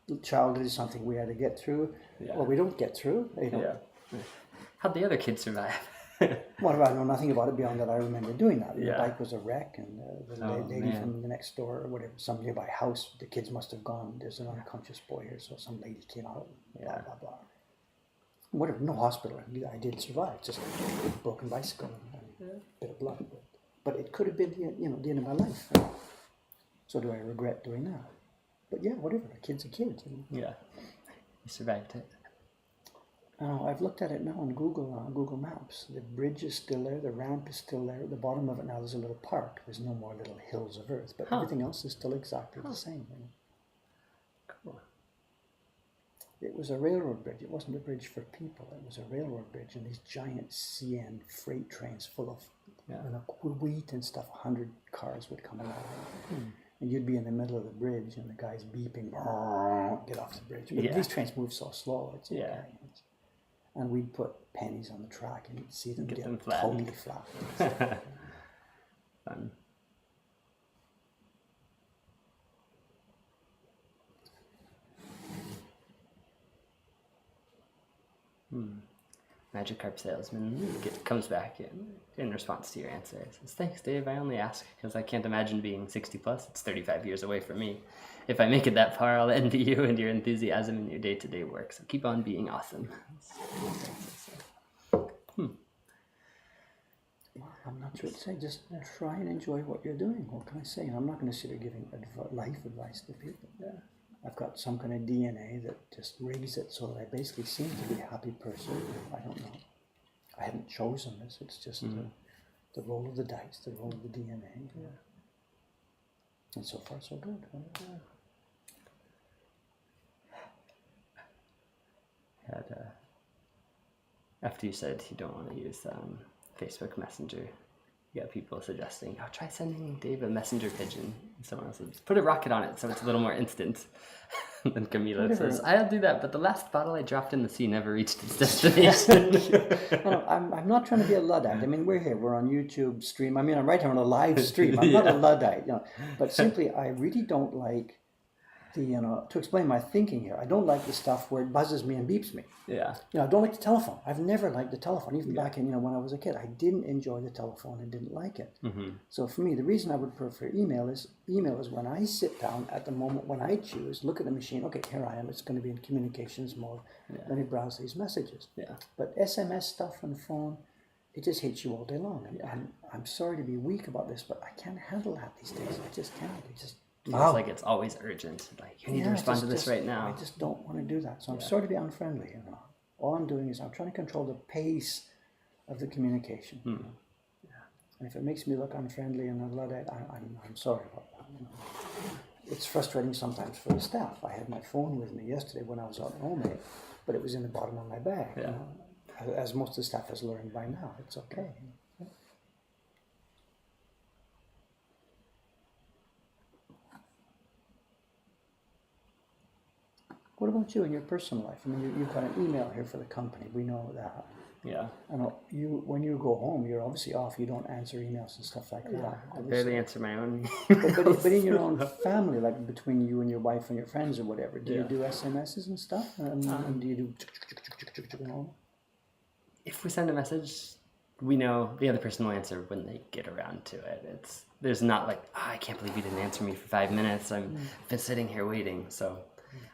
Yeah. Childhood is something we had to get through, or we don't get through, you know. Yeah. How'd the other kids survive? Well, I know nothing about it beyond that I remember doing that. The Yeah. bike was a wreck, and the lady from the next door, or whatever, some nearby house, the kids must have gone, there's an unconscious boy here, so some lady came out, blah, blah, blah. Whatever, no hospital. I did survive, just a broken bicycle and a bit of blood. But it could have been the end of my life. So do I regret doing that? But yeah, whatever, a kid's a kid. You know? Yeah. You survived it. I've looked at it now on Google Maps. The bridge is still there, the ramp is still there. At the bottom of it now there's a little park. There's no more little hills of earth, but everything else is still exactly the same. You know? Cool. It was a railroad bridge. It wasn't a bridge for people. It was a railroad bridge, and these giant CN freight trains full of wheat and stuff. 100 cars would come along. And you'd be in the middle of the bridge, and the guy's beeping, get off the bridge. But these trains move so slow. It's okay. And we'd put pennies on the track, and you'd see them get totally flat. Fun. Magikarp salesman comes back in response to your answer. He says, "Thanks, Dave. I only ask because I can't imagine being 60 plus. It's 35 years away from me. If I make it that far, I'll envy you and your enthusiasm in your day-to-day work. So keep on being awesome." I'm not sure what to say. Just try and enjoy what you're doing. What can I say? I'm not going to sit here giving life advice to people. I've got some kind of DNA that just rigs it so that I basically seem to be a happy person. I don't know. I hadn't chosen this. It's just the roll of the dice, the roll of the DNA. Yeah. And so far, so good. Had after you said you don't want to use Facebook Messenger, you got people suggesting, "Oh, try sending Dave a messenger pigeon." And someone else says, "Put a rocket on it so it's a little more instant." And Camila says, "I'll do that, but the last bottle I dropped in the sea never reached its destination." I'm not trying to be a Luddite. I mean, we're here. We're on YouTube stream. I mean, I'm right here on a live stream. I'm not a Luddite, But simply, I really don't like to explain my thinking here. I don't like the stuff where it buzzes me and beeps me. Yeah. I don't like the telephone. I've never liked the telephone. Even back in, when I was a kid, I didn't enjoy the telephone and didn't like it. So for me, the reason I would prefer email is when I sit down at the moment when I choose, look at the machine. Okay, here I am. It's going to be in communications mode. Let me browse these messages. Yeah. But SMS stuff on the phone, it just hits you all day long. And I'm sorry to be weak about this, but I can't handle that these days. I just can't. It just feels like it's always urgent. Like, you need to respond to this right now. I just don't want to do that. So I'm sorry to be unfriendly. All I'm doing is I'm trying to control the pace of the communication. And if it makes me look unfriendly and a Luddite, I'm sorry about that. It's frustrating sometimes for the staff. I had my phone with me yesterday when I was out in Ome, but it was in the bottom of my bag. As most of the staff has learned by now, it's okay. What about you in your personal life? I mean, you've got an email here for the company. We know that. Yeah. I know when you go home, you're obviously off. You don't answer emails and stuff like that. I barely answer my own. but in your own family, like between you and your wife and your friends or whatever, do you do SMSs and stuff? And do you do? If we send a message, we know the other person will answer when they get around to it. There's not like, I can't believe you didn't answer me for 5 minutes. I've been sitting here waiting. So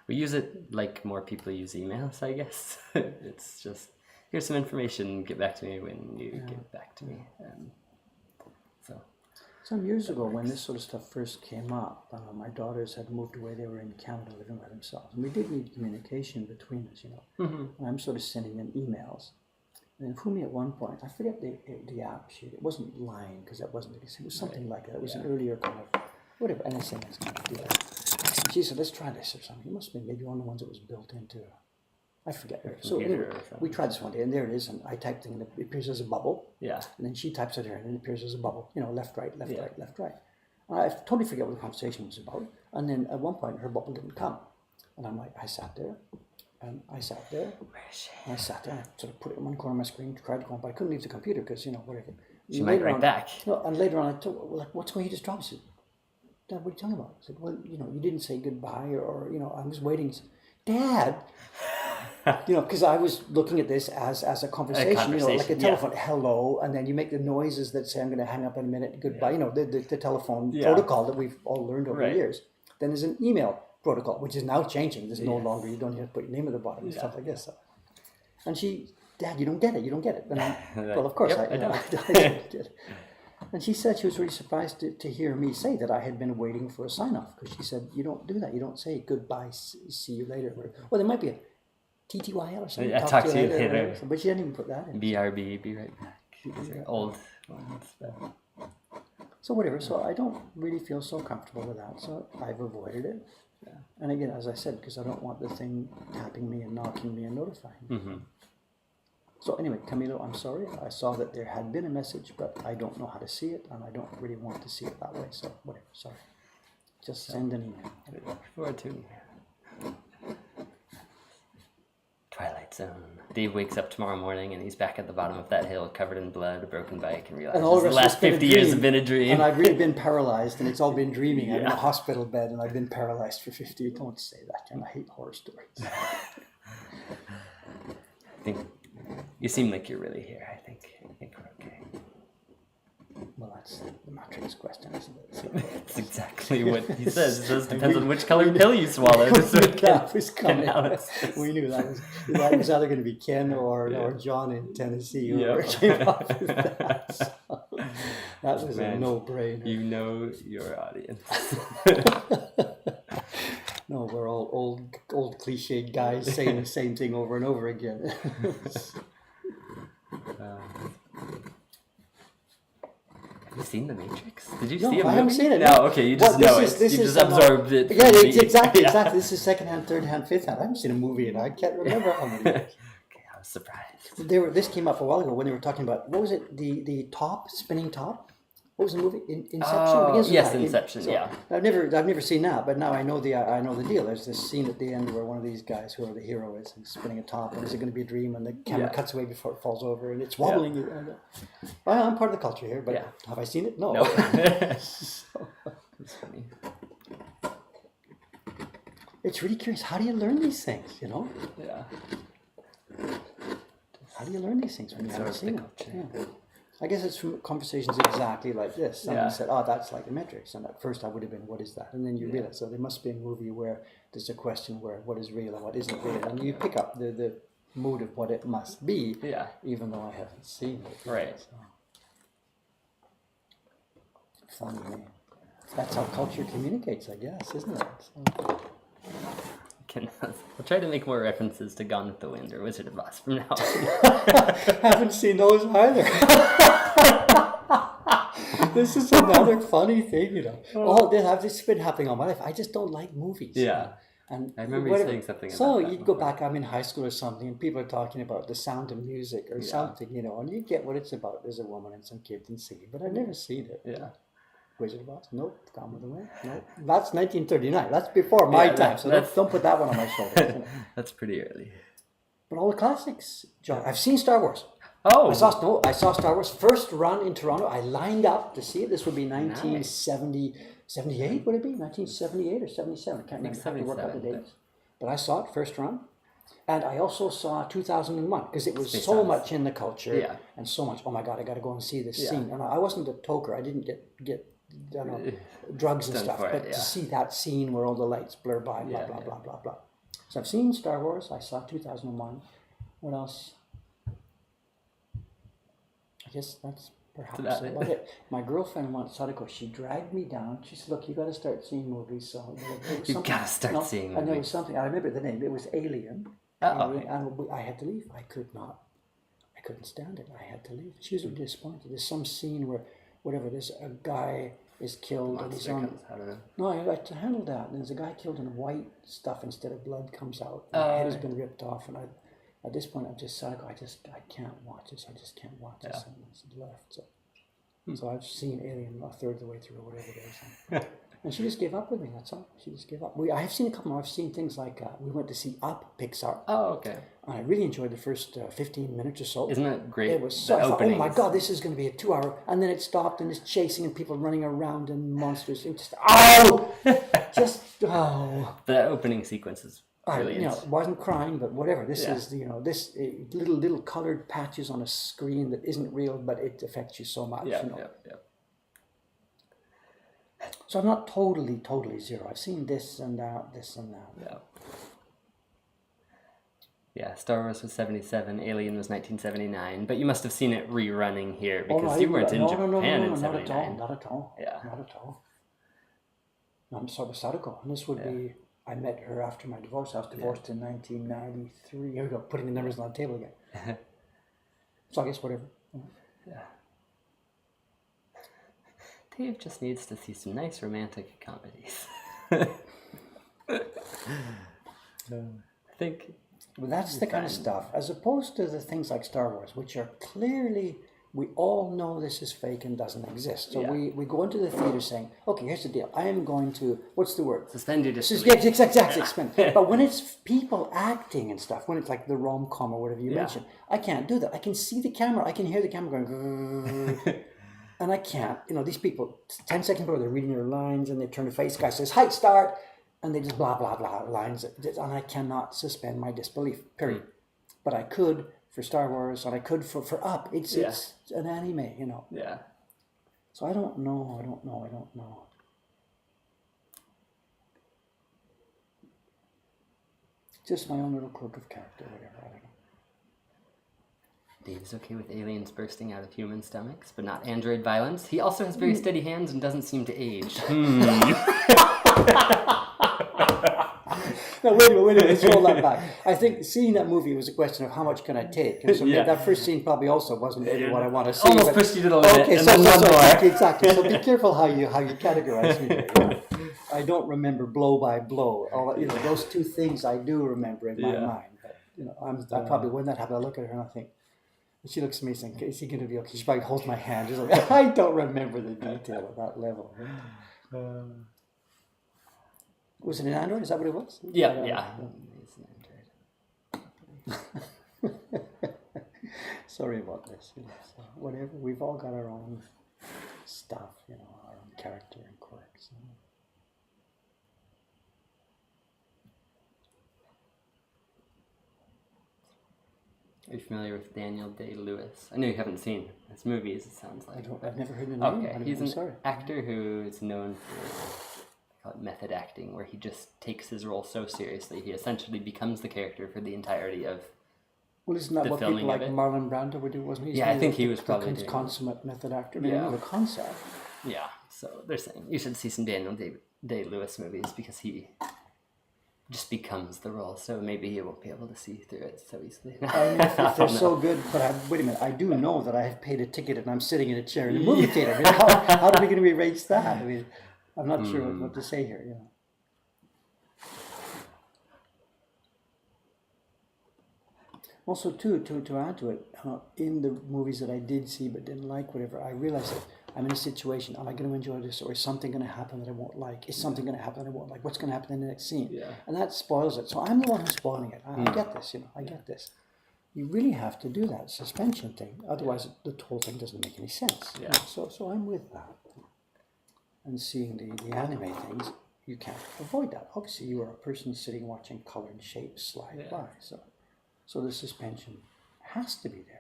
we use it like more people use emails, I guess. It's just, here's some information, get back to me when you get back to me. Some years ago when this sort of stuff first came up, my daughters had moved away. They were in Canada living by themselves. And we did need communication between us, And I'm sort of sending them emails. And Fumi at one point, I forget the app sheet. It wasn't Line, because that wasn't the case. It was something like that. It was an earlier kind of, whatever, NSNS kind of deal. And she said, let's try this or something. It must be maybe one of the ones that was built into, I forget. So anyway, we tried this one day, and there it is. And I typed in, it appears as a bubble. Yeah. And then she types it here, and it appears as a bubble. Left, right, left, right, left, right. And I totally forget what the conversation was about. And then at one point, her bubble didn't come. And I'm like, I sat there. And I sat there. Where is she? And I sat there. I sort of put it in one corner of my screen, tried to go on, but I couldn't leave the computer because, whatever. She might write back. No, and later on, I told her, like, what's going on? You just dropped? She said, Dad, what are you talking about? I said, well, you didn't say goodbye or I was waiting. Said, Dad, because I was looking at this as a conversation, like a telephone, hello, and then you make the noises that say, I'm going to hang up in a minute, goodbye, the telephone protocol that we've all learned over the years. Then there's an email protocol, which is now changing. There's no longer, you don't have to put your name at the bottom and stuff like this. So. And she, Dad, you don't get it. And well, of course, I don't get it. And she said she was really surprised to hear me say that I had been waiting for a sign-off, because she said, you don't do that. You don't say goodbye, see you later. Well, there might be a TTYL or something. Yeah, talk to you later. But she didn't even put that in. BRB, be right back. Old ones. So whatever. So I don't really feel so comfortable with that. So I've avoided it. Yeah. And again, as I said, because I don't want the thing tapping me and knocking me and notifying me. So anyway, Camilo, I'm sorry. I saw that there had been a message, but I don't know how to see it, and I don't really want to see it that way. So whatever, sorry. Just send an email. Look forward to it. Twilight Zone. Dave wakes up tomorrow morning and he's back at the bottom of that hill covered in blood, a broken bike, and realizes the last 50 years have been a dream. And I've really been paralyzed, and it's all been dreaming. I'm in a hospital bed and I've been paralyzed for 50 years. Don't say that, Ken. I hate horror stories. I think you seem like you're really here. I think we're okay. Well, that's the Matrix question, isn't it? That's exactly what he says. It says depends on which color pill you swallow. That was coming. We knew that was either going to be Ken or John in Tennessee who came up with that. So that was a no-brainer. You know your audience. No, we're all old cliched guys saying the same thing over and over again. seen The Matrix? Did you No, see a movie? I haven't seen it. No, okay, you just know it. You just absorbed it. Yeah, exactly. This is second-hand, third-hand, fifth-hand. I haven't seen a movie, and I can't remember how many. Okay, I was surprised. This came up a while ago when they were talking about, what was it? The top, spinning top. What was the movie? Inception. Oh, yes, Inception. Yeah. I've never seen that, but now I know the deal. There's this scene at the end where one of these guys, who the hero is, spinning a top, and is it going to be a dream? And the camera cuts away before it falls over, and it's wobbling. Yeah. Well, I'm part of the culture here, but have I seen it? No. Nope. It's funny. It's really curious. How do you learn these things? Yeah. How do you learn these things when you haven't seen them? Yeah. I guess it's from conversations exactly like this. Someone said, "Oh, that's like the Matrix," and at first I would have been, "What is that?" And then you realize, so there must be a movie where there's a question where what is real and what isn't real, and you pick up the mood of what it must be, even though I haven't seen it. Right. So. Funny. That's how culture communicates, I guess, isn't it? So. I'll try to make more references to Gone with the Wind or Wizard of Oz from now on. Haven't seen those either. This is another funny thing, All this has been happening all my life. I just don't like movies. Yeah. And I remember you saying something about so that. You'd go back, I'm in high school or something, and people are talking about The Sound of Music or something, and you get what it's about. There's a woman and some kids and singing, but I've never seen it. Yeah. Wizard of Oz? Nope. Gone with the Wind? Nope. That's 1939. That's before my time, so don't put that one on my shoulders. That's pretty early. But all the classics, John. I've seen Star Wars. Oh! I saw Star Wars first run in Toronto. I lined up to see it. This would be 1970, 78, would it be? 1978 or 77? I can't remember. I have to work out the dates. But I saw it first run. And I also saw 2001 because it was so much in the culture and so much, oh my God, I got to go and see this scene. And I wasn't a toker. I didn't get drugs and stuff. But to see that scene where all the lights blur by, blah, blah, blah, blah, blah. So I've seen Star Wars. I saw 2001. What else? I guess that's perhaps about it. My girlfriend once, Sadako, she dragged me down. She said, "Look, you got to start seeing movies." So you got to start seeing movies. And there was something. I remember the name. It was Alien. And I had to leave. I couldn't stand it. I had to leave. She was really disappointed. There's some scene where, there's a guy is killed and he's on. No, I like to handle that. And there's a guy killed and white stuff instead of blood comes out. And the head has been ripped off, and at this point, I'm just Sadako. I can't watch this. I just can't watch this. And it's left. So I've seen Alien a third of the way through, or whatever it is. And she just gave up with me, that's all. She just gave up. I have seen a couple more. I've seen things like, we went to see Up, Pixar. Oh, okay. And I really enjoyed the first 15 minutes or so. Isn't it great? It was so, I thought, oh my God, this is going to be a 2 hour. And then it stopped and it's chasing and people running around and monsters. And The opening sequence is brilliant. It wasn't crying, but whatever. This is, this little colored patches on a screen that isn't real, but it affects you so much. Yeah. So I'm not totally zero. I've seen this and that. Yeah. Yeah, Star Wars was 77, Alien was 1979, but you must have seen it rerunning here because you weren't in Japan in 79. Not at all. Yeah. Not at all. No, I'm sorry, Sadako. And this would be, I met her after my divorce. I was divorced in 1993. Here we go, putting the numbers on the table again. So I guess whatever. Yeah. Dave just needs to see some nice romantic comedies. I think... Well, that's the kind of stuff, as opposed to the things like Star Wars, which are clearly, we all know this is fake and doesn't exist. So we go into the theater saying, okay, here's the deal. I am going to, what's the word? Suspend your disbelief. Exactly. But when it's people acting and stuff, when it's like the rom-com or whatever you mentioned, I can't do that. I can see the camera. I can hear the camera going, and I can't. These people, 10 seconds before they're reading their lines and they turn to face, guy says, "Hi, start." And they just blah, blah, blah lines. And I cannot suspend my disbelief, period. But I could for Star Wars, and I could for Up. It's an anime, Yeah. So I don't know. Just my own little quirk of character, whatever. I don't know. Dave's okay with aliens bursting out of human stomachs, but not android violence. He also has very steady hands and doesn't seem to age. No, wait a minute, let's roll that back. I think seeing that movie was a question of how much can I take? And so that first scene probably also wasn't really what I want to see. Almost pushed you to the limit. Okay, and so then one more. exactly. So be careful how you categorize me there. You know? I don't remember blow by blow. Those two things I do remember in my mind. But, I probably, when that happened, I look at her and I think, she looks at me saying, is he going to be okay? She probably holds my hand. She's like, I don't remember the detail of that level. Was it an Android? Is that what it was? Yeah. It's an Android. Sorry about this. So whatever. We've all got our own stuff, our own character and quirks. Are you familiar with Daniel Day-Lewis? I know you haven't seen his movies, it sounds like. I've never heard the name. Okay, he's an actor who is known for, they call it method acting, where he just takes his role so seriously. He essentially becomes the character for the entirety of isn't that what people like Marlon Brando would do, wasn't he? Yeah, I think he was probably the consummate method actor. I mean, the concept. Yeah, so they're saying you should see some Daniel Day-Lewis movies because he just becomes the role, so maybe you won't be able to see through it so easily. I mean, if they're so good, but wait a minute, I do know that I have paid a ticket and I'm sitting in a chair in a movie theater. I mean, how are we going to erase that? I mean, I'm not sure what to say here. Also, too, to add to it, in the movies that I did see but didn't like, whatever, I realized that I'm in a situation, am I going to enjoy this, or is something going to happen that I won't like? Is something going to happen that I won't like? What's going to happen in the next scene? Yeah. And that spoils it. So I'm the one who's spoiling it. I get this, I get this. You really have to do that suspension thing. Otherwise, the whole thing doesn't make any sense. Yeah. So I'm with that. And seeing the anime things, you can't avoid that. Obviously, you are a person sitting watching color and shapes slide by. So the suspension has to be there.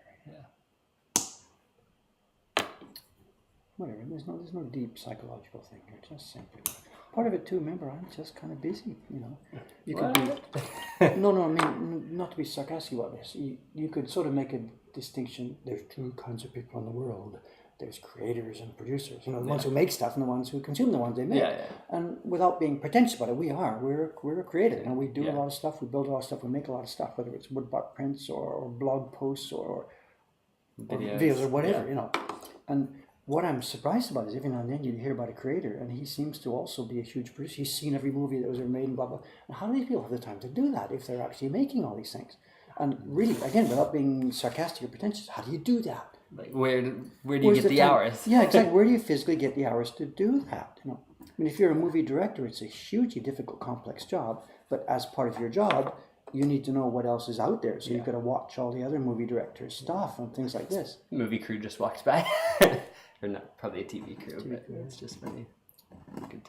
Whatever. There's no deep psychological thing here. Just simply part of it too. Remember, I'm just kind of busy. You could be. No. I mean, not to be sarcastic about this. You could sort of make a distinction. There's two kinds of people in the world. There's creators and producers. The ones who make stuff and the ones who consume the ones they make. And without being pretentious about it, we're a creator. We do a lot of stuff. We build a lot of stuff. We make a lot of stuff. Whether it's woodblock prints or blog posts or videos or whatever. And what I'm surprised about is every now and then you hear about a creator, and he seems to also be a huge producer. He's seen every movie that was ever made and blah, blah. And how do these people have the time to do that if they're actually making all these things? And really, again, without being sarcastic or pretentious, how do you do that? Like, where do you get the hours? Yeah, exactly. Where do you physically get the hours to do that? I mean, if you're a movie director, it's a hugely difficult, complex job. But as part of your job, you need to know what else is out there. So you've got to watch all the other movie directors' stuff and things like this. Movie crew just walks by. Or not, probably a TV crew, but it's just funny.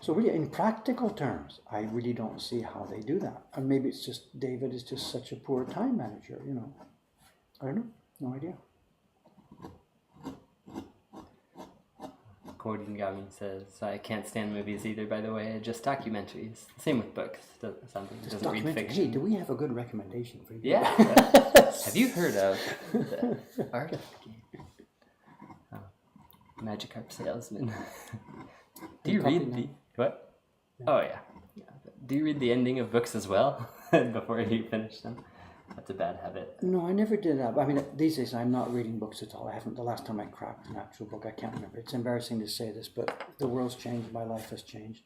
So really, in practical terms, I really don't see how they do that. And maybe it's just David is just such a poor time manager, I don't know. No idea. Gordon Gavin says, I can't stand movies either, by the way, just documentaries. Same with books. Doesn't read fiction. Hey, do we have a good recommendation for you? Yeah. Have you heard of the art of the game? Magikarp Salesman. Do you read the... What? Yeah. Oh, yeah. Do you read the ending of books as well before you finish them? That's a bad habit. No, I never did that. I mean, these days I'm not reading books at all. I haven't. The last time I cracked an actual book, I can't remember. It's embarrassing to say this, but the world's changed. My life has changed.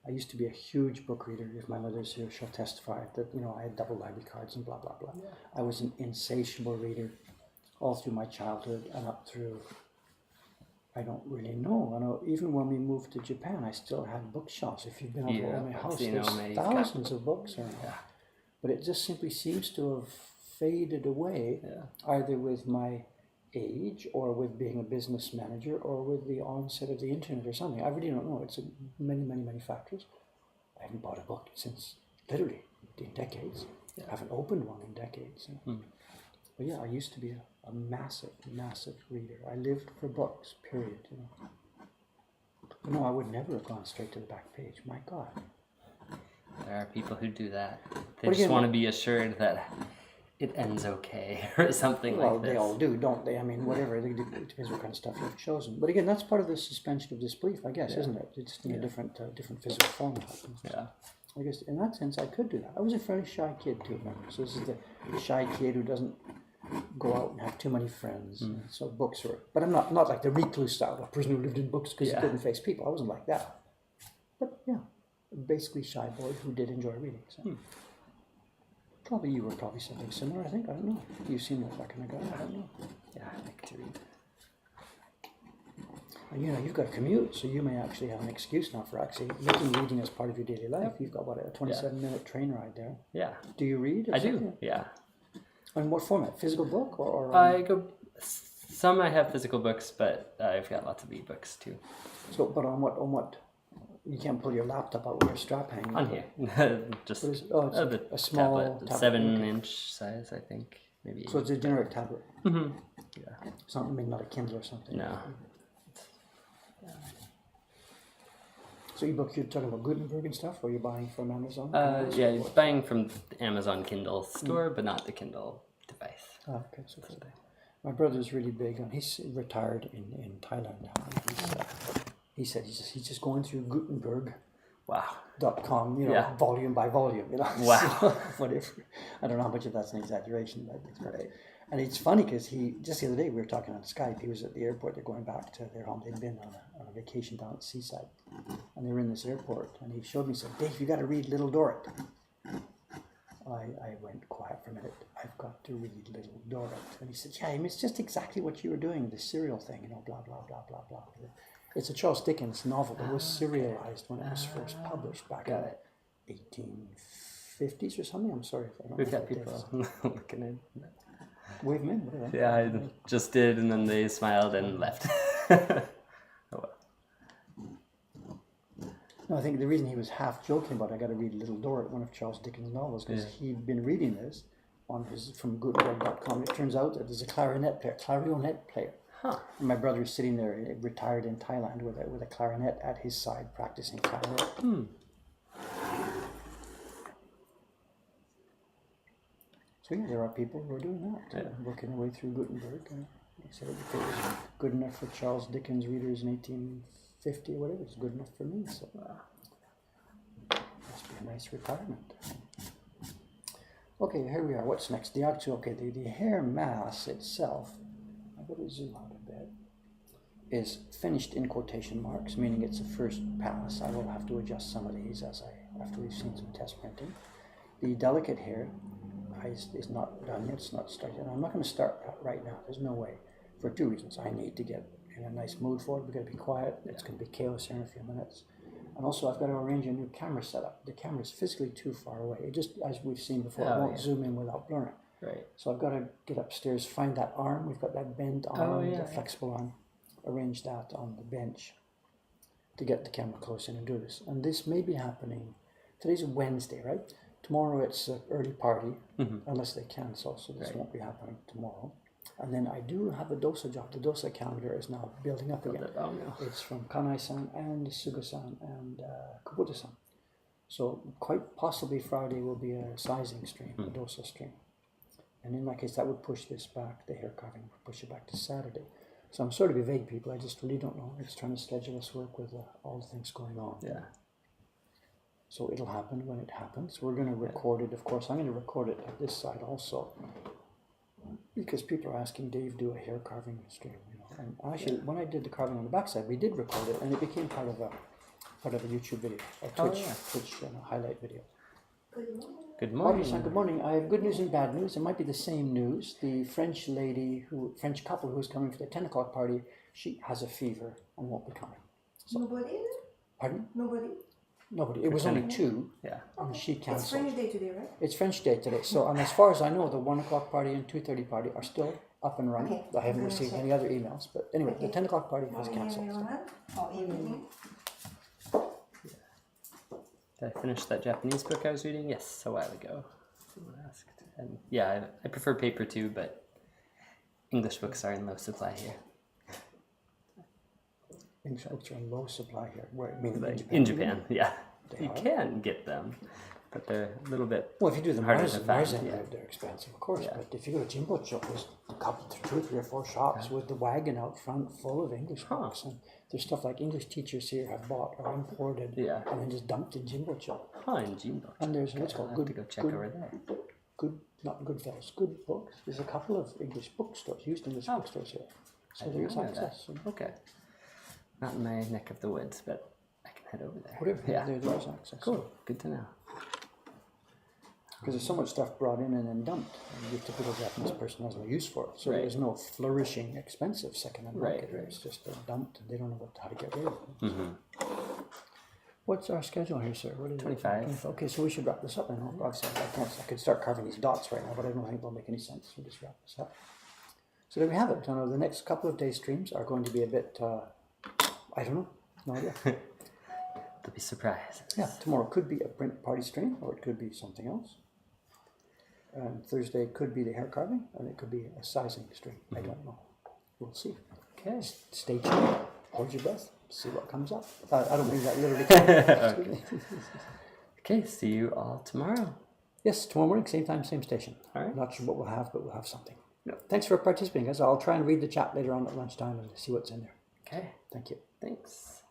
I used to be a huge book reader. If my mother's here, she'll testify that, I had double library cards and blah, blah, blah. Yeah. I was an insatiable reader all through my childhood and up through... I don't really know. I know even when we moved to Japan, I still had bookshelves. If you've been over to my house, there's thousands of books around. Yeah. But it just simply seems to have faded away, either with my age or with being a business manager or with the onset of the internet or something. I really don't know. It's many, many, many factors. I haven't bought a book since literally in decades. Yeah. I haven't opened one in decades. But yeah, I used to be a massive, massive reader. I lived for books, period. But no, I would never have gone straight to the back page. My God. There are people who do that. They just want to be assured that it ends okay or something like this. Well, they all do, don't they? I mean, whatever. It depends what kind of stuff you've chosen. But again, that's part of the suspension of disbelief, I guess, isn't it? It's just in a different physical format. Yeah. I guess in that sense I could do that. I was a fairly shy kid too, remember? So this is the shy kid who doesn't go out and have too many friends. So books were, but I'm not like the recluse style, a person who lived in books because he couldn't face people. I wasn't like that. But yeah, basically shy boy who did enjoy reading. So. Probably you were probably something similar, I think. I don't know. You seem like that kind of guy. I don't know. Yeah, I like to read. And you've got a commute, so you may actually have an excuse now for actually making reading as part of your daily life. You've got, a 27-minute train ride there. Yeah. Do you read? I do, yeah. And what format? Physical book or some I have physical books, but I've got lots of e-books too. So, but on what? You can't pull your laptop out with your strap hanging. On here. Just it's a small tablet. 7-inch size, I think. Maybe. So it's a generic tablet. Mm-hmm. Yeah. It's not, not a Kindle or something. No. So ebook, you're talking about Gutenberg and stuff, or you're buying from Amazon? Yeah, buying from the Amazon Kindle store, but not the Kindle device. Oh, okay. So my brother's really big on. He's retired in Thailand now. He said he's just going through Gutenberg. Wow. .com, volume by volume, Wow. So, whatever. I don't know how much of that's an exaggeration, but it's right. And it's funny because just the other day we were talking on Skype. He was at the airport. They're going back to their home. They'd been on a vacation down at the seaside, and they were in this airport. And he showed me, said, "Dave, you got to read Little Dorrit." I went quiet for a minute. I've got to read Little Dorrit. And he said, "Yeah, it's just exactly what you were doing, the serial thing, blah blah blah blah blah." It's a Charles Dickens novel. It was serialized when it was first published back in the 1850s or something. I'm sorry if I don't know. We've got people looking in. Wave them in, whatever. Yeah, I just did, and then they smiled and left. Oh well. No, I think the reason he was half joking about I got to read Little Dorrit, one of Charles Dickens' novels, because he'd been reading this from Gutenberg.com. It turns out that there's a clarionet player. Huh. And my brother is sitting there, retired in Thailand, with a clarinet at his side, practicing clarinet. So yeah, there are people who are doing that, working their way through Gutenberg. And they said if it was good enough for Charles Dickens readers in 1850 or whatever, it's good enough for me. So must be a nice retirement. Okay, here we are. What's next? The hair mass itself. I'm going to zoom out a bit. Is finished in quotation marks, meaning it's a first pass. I will have to adjust some of these after we've seen some test printing. The delicate hair is not done yet. It's not started. And I'm not going to start right now. There's no way. For two reasons. I need to get in a nice mood for it. We're going to be quiet. It's going to be chaos here in a few minutes. And also I've got to arrange a new camera setup. The camera is physically too far away. It just, as we've seen before, it won't zoom in without blurring. Right. So I've got to get upstairs, find that arm. We've got that bent arm, the flexible arm. Arrange that on the bench to get the camera close in and do this. And this may be happening. Today's Wednesday, right? Tomorrow it's an early party, unless they cancel. So this won't be happening tomorrow. And then I do have a dosa job. The dosa calendar is now building up again. It's from Kanai-san and Suga-san and Kabuta-san. So quite possibly Friday will be a sizing stream, a dosa stream. And in that case, that would push this back, the hair carving would push it back to Saturday. So I'm sorry to be vague, people. I just really don't know. I'm just trying to schedule this work with all the things going on. Yeah. So it'll happen when it happens. We're going to record it, of course. I'm going to record it at this side also. Because people are asking, Dave, do a hair carving stream. And actually, when I did the carving on the backside, we did record it, and it became part of a YouTube video, a Twitch highlight video. Good morning. Good morning. I have good news and bad news. It might be the same news. The French couple who is coming for the 10 o'clock party, she has a fever and won't be coming. So, nobody? Pardon? Nobody. It was only two. Yeah. And she cancelled. It's French Day today, right? It's French Day today. So, and as far as I know, the 1 o'clock party and 2:30 party are still up and running. Okay. I haven't received any other emails. But anyway, the 10 o'clock party has cancelled. Evening. Did I finish that Japanese book I was reading? Yes, a while ago. Someone asked. And yeah, I prefer paper too, but English books are in low supply here. English books are in low supply here. Where, I mean, In Japan, yeah. You can get them, but they're a little bit. Well, if you do the harder to Mars find, they're expensive, of course. Yeah. But if you go to Jimbo Shop, there's a couple, 2 or 3 or 4 shops with the wagon out front full of English books. And there's stuff like English teachers here have bought or imported and then just dumped in Jimbo Shop. Oh, in Jimbo. And there's what's I'll called have to go check over there. not Goodfellas, Good Books. There's a couple of English bookstores, used English bookstores here. So there is access. Okay. Not in my neck of the woods, but I can head over there. Whatever, there is access. Cool. Good to know. Because there's so much stuff brought in and then dumped, and the typical Japanese person has no use for it. So there's no flourishing, expensive second-hand market. Right. It's just they're dumped, and they don't know how to get rid of it. Mm-hmm. What's our schedule here, sir? What is 25. Okay, so we should wrap this up then. Obviously, I could start carving these dots right now, but I don't think it'll make any sense. We'll just wrap this up. So there we have it. The next couple of days' streams are going to be a bit, I don't know, no idea. There'll be surprises. Yeah, tomorrow could be a print party stream, or it could be something else. And Thursday could be the hair carving, and it could be a sizing stream. I don't know. We'll see. Okay. Stay tuned. Hold your breath. See what comes up. I don't mean that literally. Okay, see you all tomorrow. Yes, tomorrow morning, same time, same station. All right. Not sure what we'll have, but we'll have something. No. Thanks for participating, guys. I'll try and read the chat later on at lunchtime and see what's in there. Okay. Thank you. Thanks.